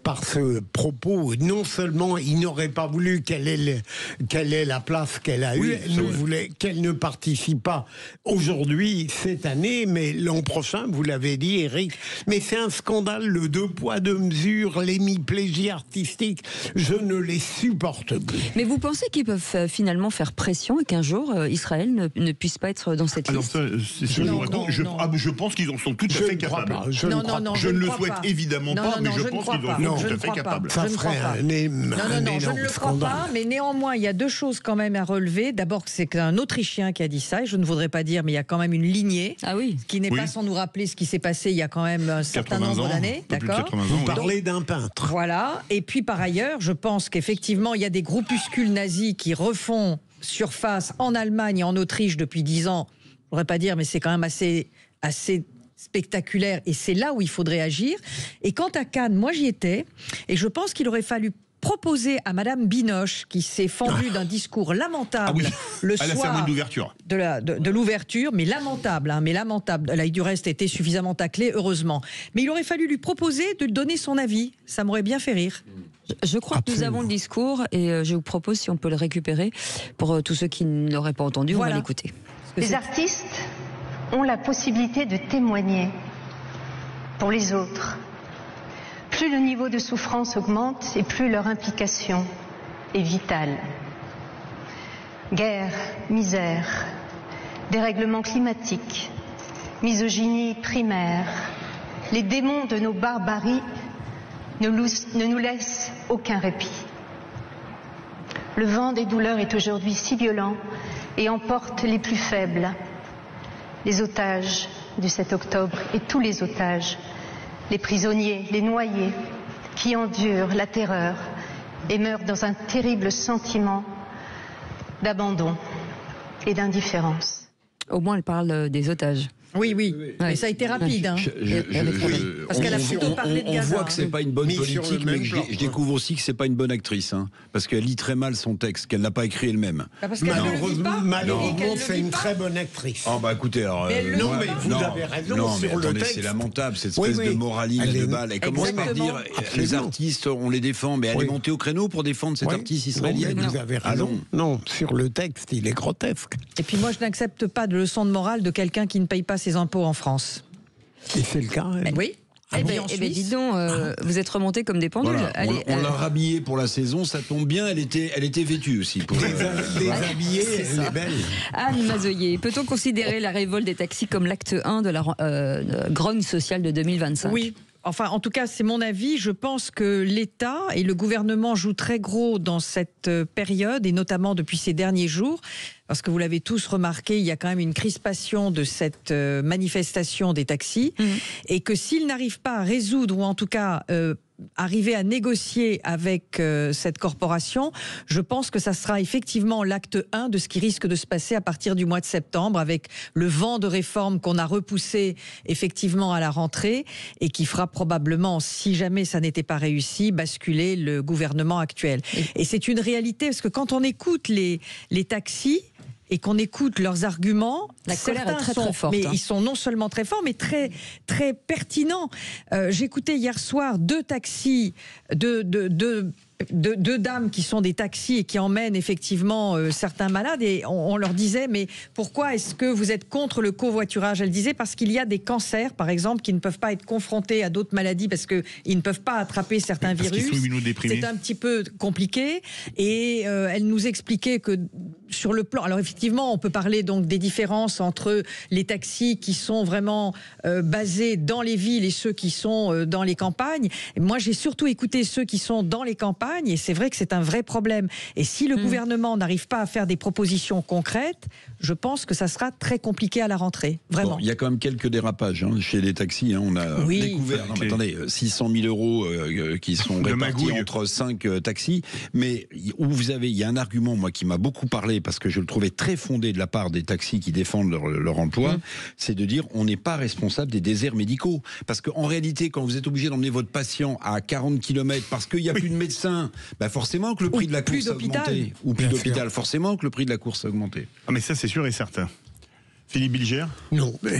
par ce propos. Non seulement il n'aurait pas voulu quelle est la place qu'elle a eue, elle ne voulait qu'elle ne participe pas aujourd'hui, cette année, mais l'an prochain, vous l'avez dit, Eric. Mais c'est un scandale, le deux poids, deux mesures, l'hémiplégie artistique, je ne les supporte plus. Mais vous pensez qu'ils peuvent finalement faire pression et qu'un jour Israël ne puisse pas être dans cette liste? Je pense qu'ils en sont tout à fait capables. Je ne le souhaite évidemment pas, mais je pense qu'ils en sont tout à fait capables. Ça ferait je ne le crois pas, mais néanmoins il y a deux choses quand même à relever. D'abord, c'est un Autrichien qui a dit ça, et je ne voudrais pas dire, mais il y a quand même une lignée qui n'est pas sans nous rappeler ce qui s'est passé il y a quand même un certain nombre d'années. D'accord. Vous parlez d'un peintre. Voilà. Et puis par ailleurs, je pense qu'effectivement il y a des groupuscules nazis qui refont surface en Allemagne et en Autriche depuis 10 ans. Je ne voudrais pas dire, mais c'est quand même assez spectaculaire, et c'est là où il faudrait agir. Et quant à Cannes, moi j'y étais, et je pense qu'il aurait fallu proposer à Madame Binoche, qui s'est fendue d'un discours lamentable le soir à la cérémonie d'ouverture de l'ouverture, mais lamentable, mais lamentable. Elle a du reste été suffisamment taclée, heureusement. Mais il aurait fallu lui proposer de donner son avis. Ça m'aurait bien fait rire. Je crois que nous avons le discours, et je vous propose, si on peut le récupérer, pour tous ceux qui ne l'auraient pas entendu, on va l'écouter. Les artistes ont la possibilité de témoigner pour les autres. Plus le niveau de souffrance augmente et plus leur implication est vitale. Guerre, misère, dérèglement climatique, misogynie primaire, les démons de nos barbaries ne nous laissent aucun répit. Le vent des douleurs est aujourd'hui si violent et emporte les plus faibles, les otages du 7 octobre et tous les otages, les prisonniers, les noyés, qui endurent la terreur et meurent dans un terrible sentiment d'abandon et d'indifférence. Au moins, elle parle des otages. Oui. Mais ça a été rapide. Hein. Parce qu'elle a plutôt parlé de Gaza. On voit que c'est pas une bonne politique, mais je découvre aussi que c'est pas une bonne actrice, hein, parce qu'elle lit très mal son texte, qu'elle n'a pas écrit elle-même. Malheureusement, c'est une très bonne actrice. Oh bah écoutez, alors non, mais vous avez raison. Non, sur mais le attendez, texte. c'est lamentable cette espèce de moraline de balle. Elle commence par dire les artistes, on les défend, mais elle est montée au créneau pour défendre cette artiste israélienne. Vous avez raison. Non, sur le texte, il est grotesque. Et puis moi, je n'accepte pas de leçon de morale de quelqu'un qui ne paye pas ses impôts en France. Et c'est le cas. Oui. Eh bien, dis donc, vous êtes remontés comme des pendules. Voilà, on l'a rhabillée pour la saison, ça tombe bien, elle était vêtue aussi. Déshabillée, elle est belle. Anne Mazoyer, peut-on considérer la révolte des taxis comme l'acte 1 de la grogne sociale de 2025 ? Oui. Enfin, en tout cas, c'est mon avis. Je pense que l'État et le gouvernement jouent très gros dans cette période, et notamment depuis ces derniers jours, parce que vous l'avez tous remarqué, il y a quand même une crispation de cette manifestation des taxis, et que s'ils n'arrivent pas à résoudre, ou en tout cas arriver à négocier avec cette corporation, je pense que ça sera effectivement l'acte 1 de ce qui risque de se passer à partir du mois de septembre, avec le vent de réforme qu'on a repoussé effectivement à la rentrée, et qui fera probablement, si jamais ça n'était pas réussi, basculer le gouvernement actuel. Et c'est une réalité, parce que quand on écoute les taxis, et qu'on écoute leurs arguments, la colère est très forte. Mais ils sont non seulement très forts, mais très très pertinents. J'écoutais hier soir deux taxis, deux dames qui sont des taxis et qui emmènent effectivement certains malades, et on leur disait mais pourquoi est-ce que vous êtes contre le covoiturage ? Elle disait parce qu'il y a des cancers par exemple qui ne peuvent pas être confrontés à d'autres maladies parce qu'ils ne peuvent pas attraper certains virus. C'est un petit peu compliqué, et elle nous expliquait que sur le plan, alors effectivement on peut parler donc des différences entre les taxis qui sont vraiment basés dans les villes et ceux qui sont dans les campagnes. Et moi j'ai surtout écouté ceux qui sont dans les campagnes, et c'est vrai que c'est un vrai problème. Et si le gouvernement n'arrive pas à faire des propositions concrètes, je pense que ça sera très compliqué à la rentrée. Vraiment. Bon, il y a quand même quelques dérapages chez les taxis. On a découvert, non, mais attendez, 600 000 euros qui sont répartis entre 5 taxis. Mais il y a un argument, moi, qui m'a beaucoup parlé, parce que je le trouvais très fondé de la part des taxis qui défendent leur emploi, c'est de dire on n'est pas responsable des déserts médicaux. Parce qu'en réalité, quand vous êtes obligé d'emmener votre patient à 40 km parce qu'il n'y a plus de médecins, forcément que le prix de la course a augmenté. Ou plus d'hôpital, forcément que le prix de la course a augmenté. Ah mais ça c'est sûr et certain. Philippe Bilger ? Non, mais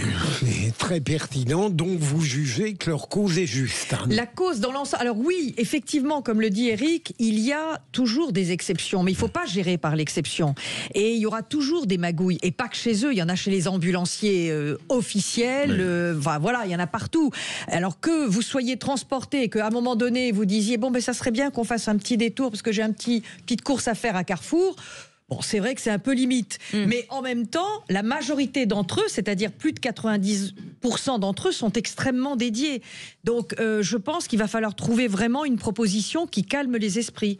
très pertinent, donc vous jugez que leur cause est juste. Hein. La cause dans l'ensemble, alors oui, effectivement, comme le dit Eric, il y a toujours des exceptions, mais il ne faut pas gérer par l'exception. Et il y aura toujours des magouilles, et pas que chez eux, il y en a chez les ambulanciers officiels, voilà, il y en a partout. Alors que vous soyez transporté, qu'à un moment donné, vous disiez, ça serait bien qu'on fasse un petit détour, parce que j'ai une petite course à faire à Carrefour. Bon, c'est vrai que c'est un peu limite, mais en même temps, la majorité d'entre eux, c'est-à-dire plus de 90% d'entre eux, sont extrêmement dédiés. Donc, je pense qu'il va falloir trouver vraiment une proposition qui calme les esprits.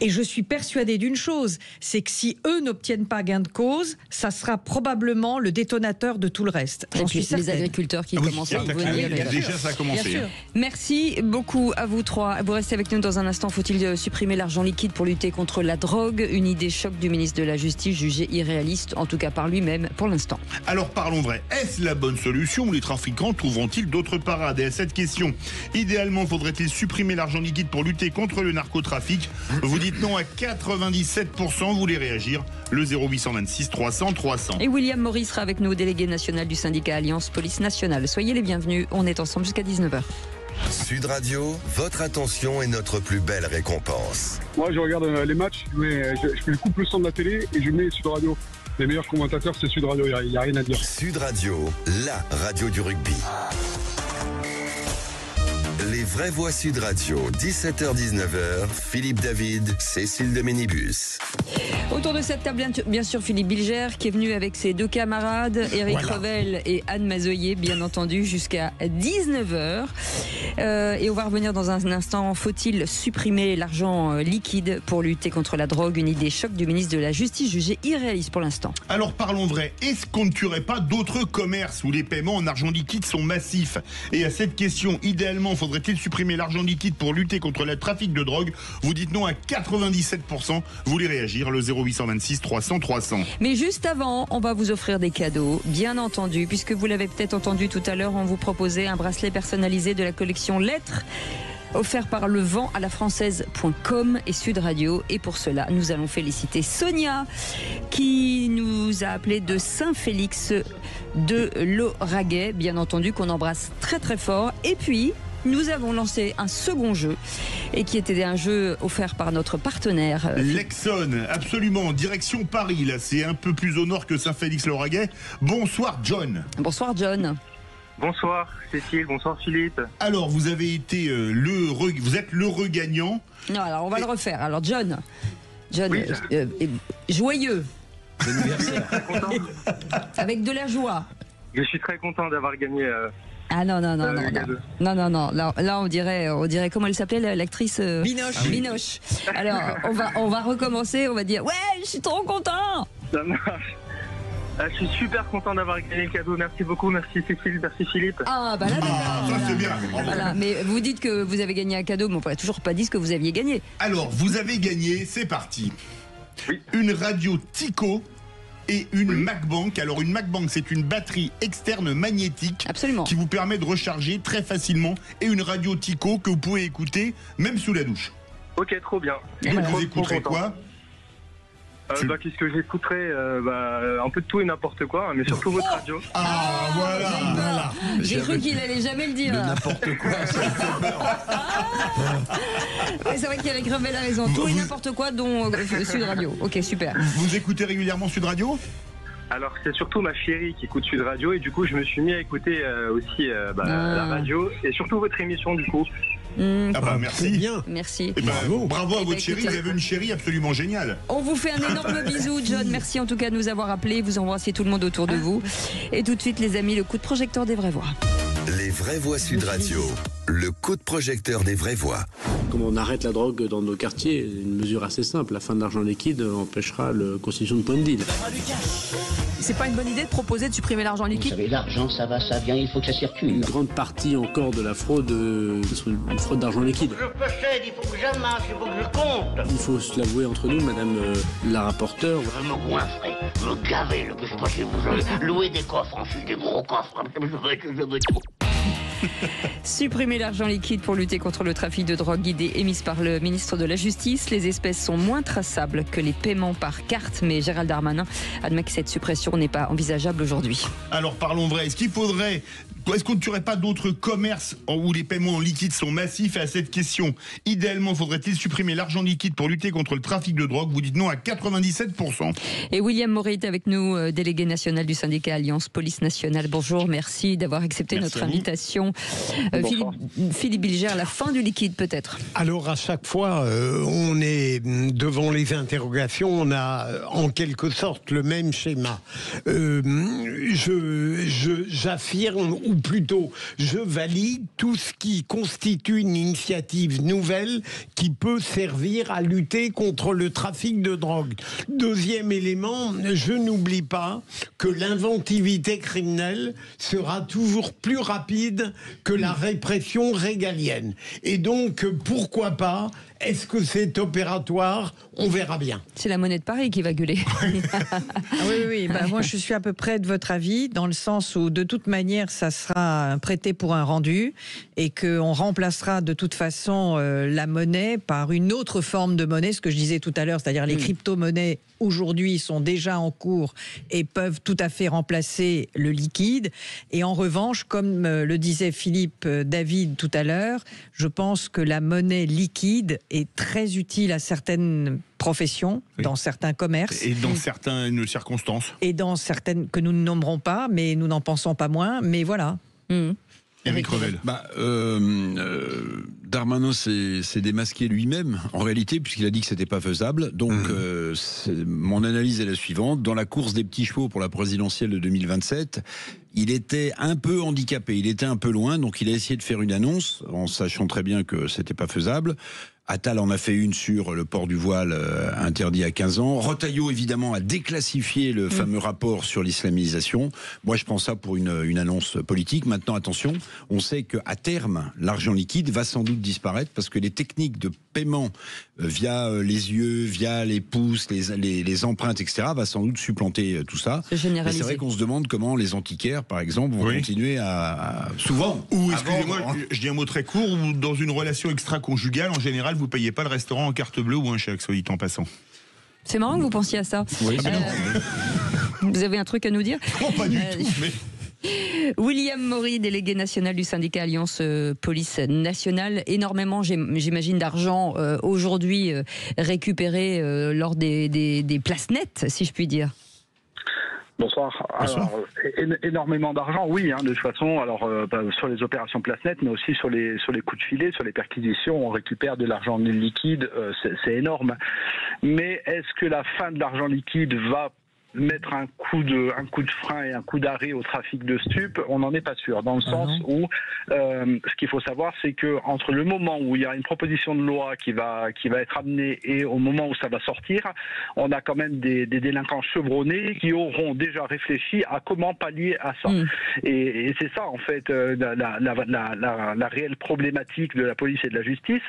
Et je suis persuadée d'une chose, c'est que si eux n'obtiennent pas gain de cause, ça sera probablement le détonateur de tout le reste. Et puis les agriculteurs qui commencent à revenir. Déjà, ça a commencé. Merci beaucoup à vous trois. Vous restez avec nous dans un instant. Faut-il supprimer l'argent liquide pour lutter contre la drogue ? Une idée choc du ministre de la Justice, jugée irréaliste, en tout cas par lui-même pour l'instant. Alors parlons vrai, est-ce la bonne solution ou les trafiquants trouveront-ils d'autres parades ? Et à cette question, idéalement faudrait-il supprimer l'argent liquide pour lutter contre le narcotrafic ? Vous dites non à 97%, vous voulez réagir ? Le 0826 300 300. Et William Maurice sera avec nous, délégué national du syndicat Alliance Police Nationale. Soyez les bienvenus, on est ensemble jusqu'à 19h. Sud Radio, votre attention est notre plus belle récompense. Moi, je regarde les matchs, mais je coupe le son de la télé et je mets Sud Radio. Les meilleurs commentateurs, c'est Sud Radio, il n'y a rien à dire. Sud Radio, la radio du rugby. Les vraies voix Sud Radio, 17h-19h, Philippe David, Cécile de Ménibus. Autour de cette table, bien sûr, Philippe Bilger, qui est venu avec ses deux camarades, Eric Revel et Anne Mazoyer, bien entendu, jusqu'à 19h. Et on va revenir dans un instant. Faut-il supprimer l'argent liquide pour lutter contre la drogue ? Une idée choc du ministre de la Justice, jugée irréaliste pour l'instant. Alors parlons vrai, est-ce qu'on ne tuerait pas d'autres commerces où les paiements en argent liquide sont massifs ? Et à cette question, idéalement, faudrait-il souhaitez supprimer l'argent liquide pour lutter contre le trafic de drogue, vous dites non à 97%. Vous voulez réagir, le 0826 300 300. Mais juste avant, on va vous offrir des cadeaux, bien entendu, puisque vous l'avez peut-être entendu tout à l'heure, on vous proposait un bracelet personnalisé de la collection Lettres, offert par Le Vent à la Française.com et Sud Radio. Et pour cela, nous allons féliciter Sonia, qui nous a appelé de Saint-Félix de Lauragais, bien entendu, qu'on embrasse très très fort. Et puis, nous avons lancé un second jeu, et qui était un jeu offert par notre partenaire Lexon, absolument, direction Paris, là, c'est un peu plus au nord que Saint-Félix-Lauragais. Bonsoir John. Bonsoir John. Bonsoir Cécile, bonsoir Philippe. Alors, vous avez été vous êtes l'heureux gagnant. Non, alors on va le refaire. Alors John, Oui. Joyeux, Anniversaire. avec de la joie. Je suis très content d'avoir gagné. Ah non, non, non, le non, cadeau. non, non, non, là on dirait comment elle s'appelait l'actrice Binoche. Ah oui. Binoche. Alors on va recommencer, on va dire ouais, je suis trop content. Ça marche. Je suis super content d'avoir gagné le cadeau. Merci beaucoup, merci Cécile, merci Philippe. Ah bah là, ça c'est bien. voilà. Mais vous dites que vous avez gagné un cadeau, mais on n'a toujours pas dit ce que vous aviez gagné. Alors, vous avez gagné, c'est parti. Oui. Une radio Tico et une MacBank. Alors, une MacBank, c'est une batterie externe magnétique. Absolument. Qui vous permet de recharger très facilement. Et une radio Tico que vous pouvez écouter même sous la douche. Ok, trop bien. Et vous écouterez quoi? Qu'est-ce que j'écouterai un peu de tout et n'importe quoi, mais surtout votre radio. Ah, voilà. J'ai cru qu'il allait jamais le dire. N'importe quoi, ça me fait peur. Ouais, c'est vrai qu'il avait crevé la raison. Tout et n'importe quoi, dont Sud Radio. Ok, super. Vous écoutez régulièrement Sud Radio? Alors c'est surtout ma chérie qui écoute Sud Radio et du coup je me suis mis à écouter aussi la radio et surtout votre émission du coup. Ah bah merci. Bien. Merci. Bravo à votre chérie, vous avez une chérie absolument géniale. On vous fait un énorme bisou, John. Merci en tout cas de nous avoir appelés. Vous embrassez tout le monde autour de vous. Et tout de suite, les amis, le coup de projecteur des vraies voix. Les vraies voix Sud Radio. Le coup de projecteur des vraies voix. Comme on arrête la drogue dans nos quartiers, une mesure assez simple. La fin de l'argent liquide empêchera la constitution de points de deal. C'est pas une bonne idée de proposer de supprimer l'argent liquide? Vous savez, l'argent, ça va, ça vient, il faut que ça circule. Une grande partie encore de la fraude, c'est une fraude d'argent liquide. Je possède, il faut que je marche, il faut que je compte. Il faut se l'avouer entre nous, madame la rapporteure. Je me goinfrer, me gaver le plus possible. Louer des coffres, ensuite des gros coffres. Je veux tout. Supprimer l'argent liquide pour lutter contre le trafic de drogue, idée émise par le ministre de la Justice. Les espèces sont moins traçables que les paiements par carte, mais Gérald Darmanin admet que cette suppression n'est pas envisageable aujourd'hui. Alors parlons vrai, est-ce qu'on ne tuerait pas d'autres commerces où les paiements en liquide sont massifs? Et à cette question, idéalement, faudrait-il supprimer l'argent liquide pour lutter contre le trafic de drogue? Vous dites non à 97%. Et William Moret est avec nous, délégué national du syndicat Alliance Police Nationale. Bonjour, merci d'avoir accepté notre invitation. Philippe Bilger, la fin du liquide peut-être? Alors à chaque fois, on est devant les interrogations, on a en quelque sorte le même schéma. J'affirme, ou plutôt je valide tout ce qui constitue une initiative nouvelle qui peut servir à lutter contre le trafic de drogue. Deuxième élément, je n'oublie pas que l'inventivité criminelle sera toujours plus rapide que la répression régalienne. Et donc, pourquoi pas? Est-ce que c'est opératoire? On verra bien. C'est la monnaie de Paris qui va gueuler. Oui. Moi, je suis à peu près de votre avis, dans le sens où, de toute manière, ça sera prêté pour un rendu et qu'on remplacera de toute façon la monnaie par une autre forme de monnaie, ce que je disais tout à l'heure, c'est-à-dire les crypto-monnaies aujourd'hui sont déjà en cours et peuvent tout à fait remplacer le liquide. Et en revanche, comme le disait Philippe David tout à l'heure, je pense que la monnaie liquide est très utile à certaines professions, dans certains commerces. Et dans certaines circonstances. Et dans certaines que nous ne nommerons pas, mais nous n'en pensons pas moins. Mais voilà. Eric Revel. Darmanin s'est démasqué lui-même, en réalité, puisqu'il a dit que c'était pas faisable. Donc, mon analyse est la suivante. Dans la course des petits chevaux pour la présidentielle de 2027, il était un peu handicapé, il était un peu loin, donc il a essayé de faire une annonce, en sachant très bien que c'était pas faisable. Attal en a fait une sur le port du voile interdit à 15 ans. Retailleau, évidemment, a déclassifié le fameux rapport sur l'islamisation. Moi, je prends ça pour une annonce politique. Maintenant, attention, on sait qu'à terme, l'argent liquide va sans doute disparaître parce que les techniques de paiement via les yeux, via les pouces, les empreintes, etc., va sans doute supplanter tout ça. C'est généralisé. C'est vrai qu'on se demande comment les antiquaires, par exemple, vont continuer à souvent. Ou, excusez-moi, je dis un mot très court, ou dans une relation extra-conjugale, en général, vous payez pas le restaurant en carte bleue ou un chèque, soit dit en passant. C'est marrant que vous pensiez à ça. Oui, vous avez un truc à nous dire? Non, pas du tout, mais... William Maury, délégué national du syndicat Alliance Police Nationale. Énormément, j'imagine, d'argent aujourd'hui récupéré lors des places nettes, si je puis dire. Bonsoir. Alors, énormément d'argent, oui, de toute façon. Alors sur les opérations place nette, mais aussi sur les coups de filet, sur les perquisitions, on récupère de l'argent liquide. C'est énorme. Mais est-ce que la fin de l'argent liquide va mettre un coup de frein et un coup d'arrêt au trafic de stupes? On n'en est pas sûr, dans le sens où ce qu'il faut savoir, c'est que entre le moment où il y a une proposition de loi qui va être amenée et au moment où ça va sortir, on a quand même des délinquants chevronnés qui auront déjà réfléchi à comment pallier à ça. Et c'est ça en fait la réelle problématique de la police et de la justice,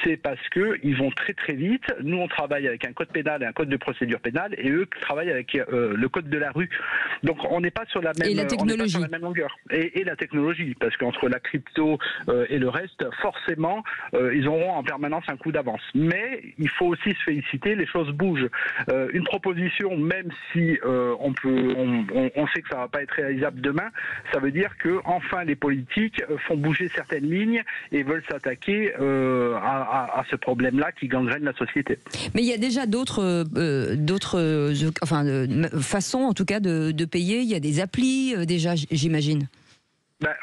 c'est parce que ils vont très très vite. Nous on travaille avec un code pénal et un code de procédure pénale, et eux travaillent avec le code de la rue. Donc on n'est pas sur la même, longueur. Et la technologie, parce qu'entre la crypto et le reste, forcément, ils auront en permanence un coup d'avance. Mais il faut aussi se féliciter, les choses bougent. Une proposition, même si on sait que ça va pas être réalisable demain, ça veut dire que enfin les politiques font bouger certaines lignes et veulent s'attaquer à ce problème-là qui gangrène la société. Mais il y a déjà d'autres façon en tout cas de payer. Il y a des applis déjà, j'imagine.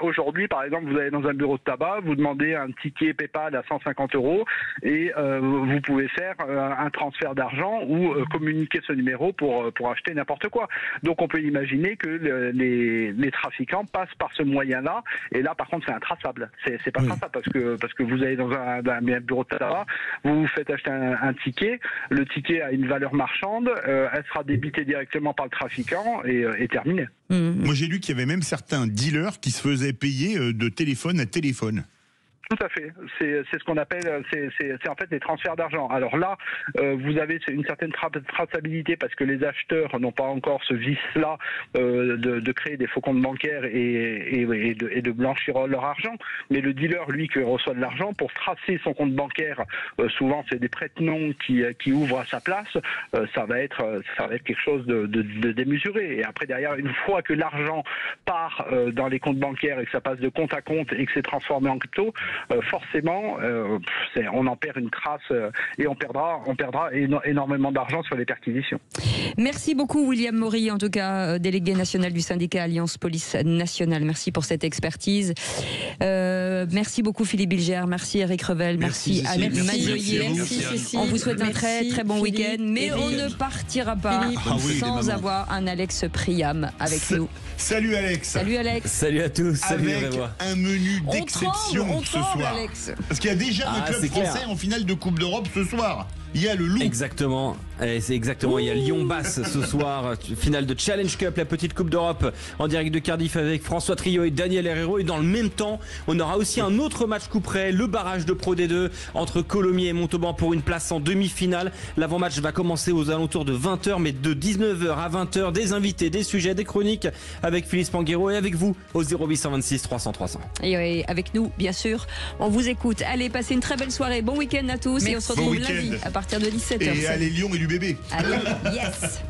Aujourd'hui, par exemple, vous allez dans un bureau de tabac, vous demandez un ticket PayPal à 150 € et vous pouvez faire un transfert d'argent ou communiquer ce numéro pour acheter n'importe quoi. Donc on peut imaginer que les trafiquants passent par ce moyen-là, et là par contre c'est intraçable. C'est pas traçable parce que vous allez dans un bureau de tabac, vous vous faites acheter un ticket, le ticket a une valeur marchande, elle sera débitée directement par le trafiquant et terminée. Moi j'ai lu qu'il y avait même certains dealers qui se faisaient payer de téléphone à téléphone. Tout à fait. C'est ce qu'on appelle, c'est en fait des transferts d'argent. Alors là, vous avez une certaine traçabilité parce que les acheteurs n'ont pas encore ce vice-là de créer des faux comptes bancaires et de blanchir leur argent. Mais le dealer, lui, qui reçoit de l'argent, pour tracer son compte bancaire, souvent c'est des prête-noms qui ouvrent à sa place. Ça va être quelque chose de démesuré. Et après derrière, une fois que l'argent part dans les comptes bancaires et que ça passe de compte à compte et que c'est transformé en crypto, forcément, on en perd une trace et on perdra énormément d'argent sur les perquisitions. Merci beaucoup William Maury, en tout cas délégué national du syndicat Alliance Police Nationale. Merci pour cette expertise. Merci beaucoup Philippe Bilger, merci Eric Revel, merci Alain Mazoyer. On vous souhaite un très très bon week-end, mais on ne partira pas sans avoir un Alex Priam avec nous. Salut Alex. Salut Alex. Salut à tous. Salut avec un menu d'exception ce soir. Alex. Parce qu'il y a déjà un club français en finale de Coupe d'Europe ce soir. Il y a le Loup. Exactement. C'est exactement. Il y a Lyon-Basse ce soir, finale de Challenge Cup, la petite Coupe d'Europe en direct de Cardiff avec François Trio et Daniel Herrero. Et dans le même temps, on aura aussi un autre match couperé, le barrage de Pro D2 entre Colomiers et Montauban pour une place en demi-finale. L'avant-match va commencer aux alentours de 20h, mais de 19h à 20h, des invités, des sujets, des chroniques avec Phyllis Panguero et avec vous au 0826 300 300. Et avec nous, bien sûr, on vous écoute. Allez, passez une très belle soirée. Bon week-end à tous. Et on se retrouve lundi à partir de 17h. Et allez Lyon et l'UBB. Allez, yes.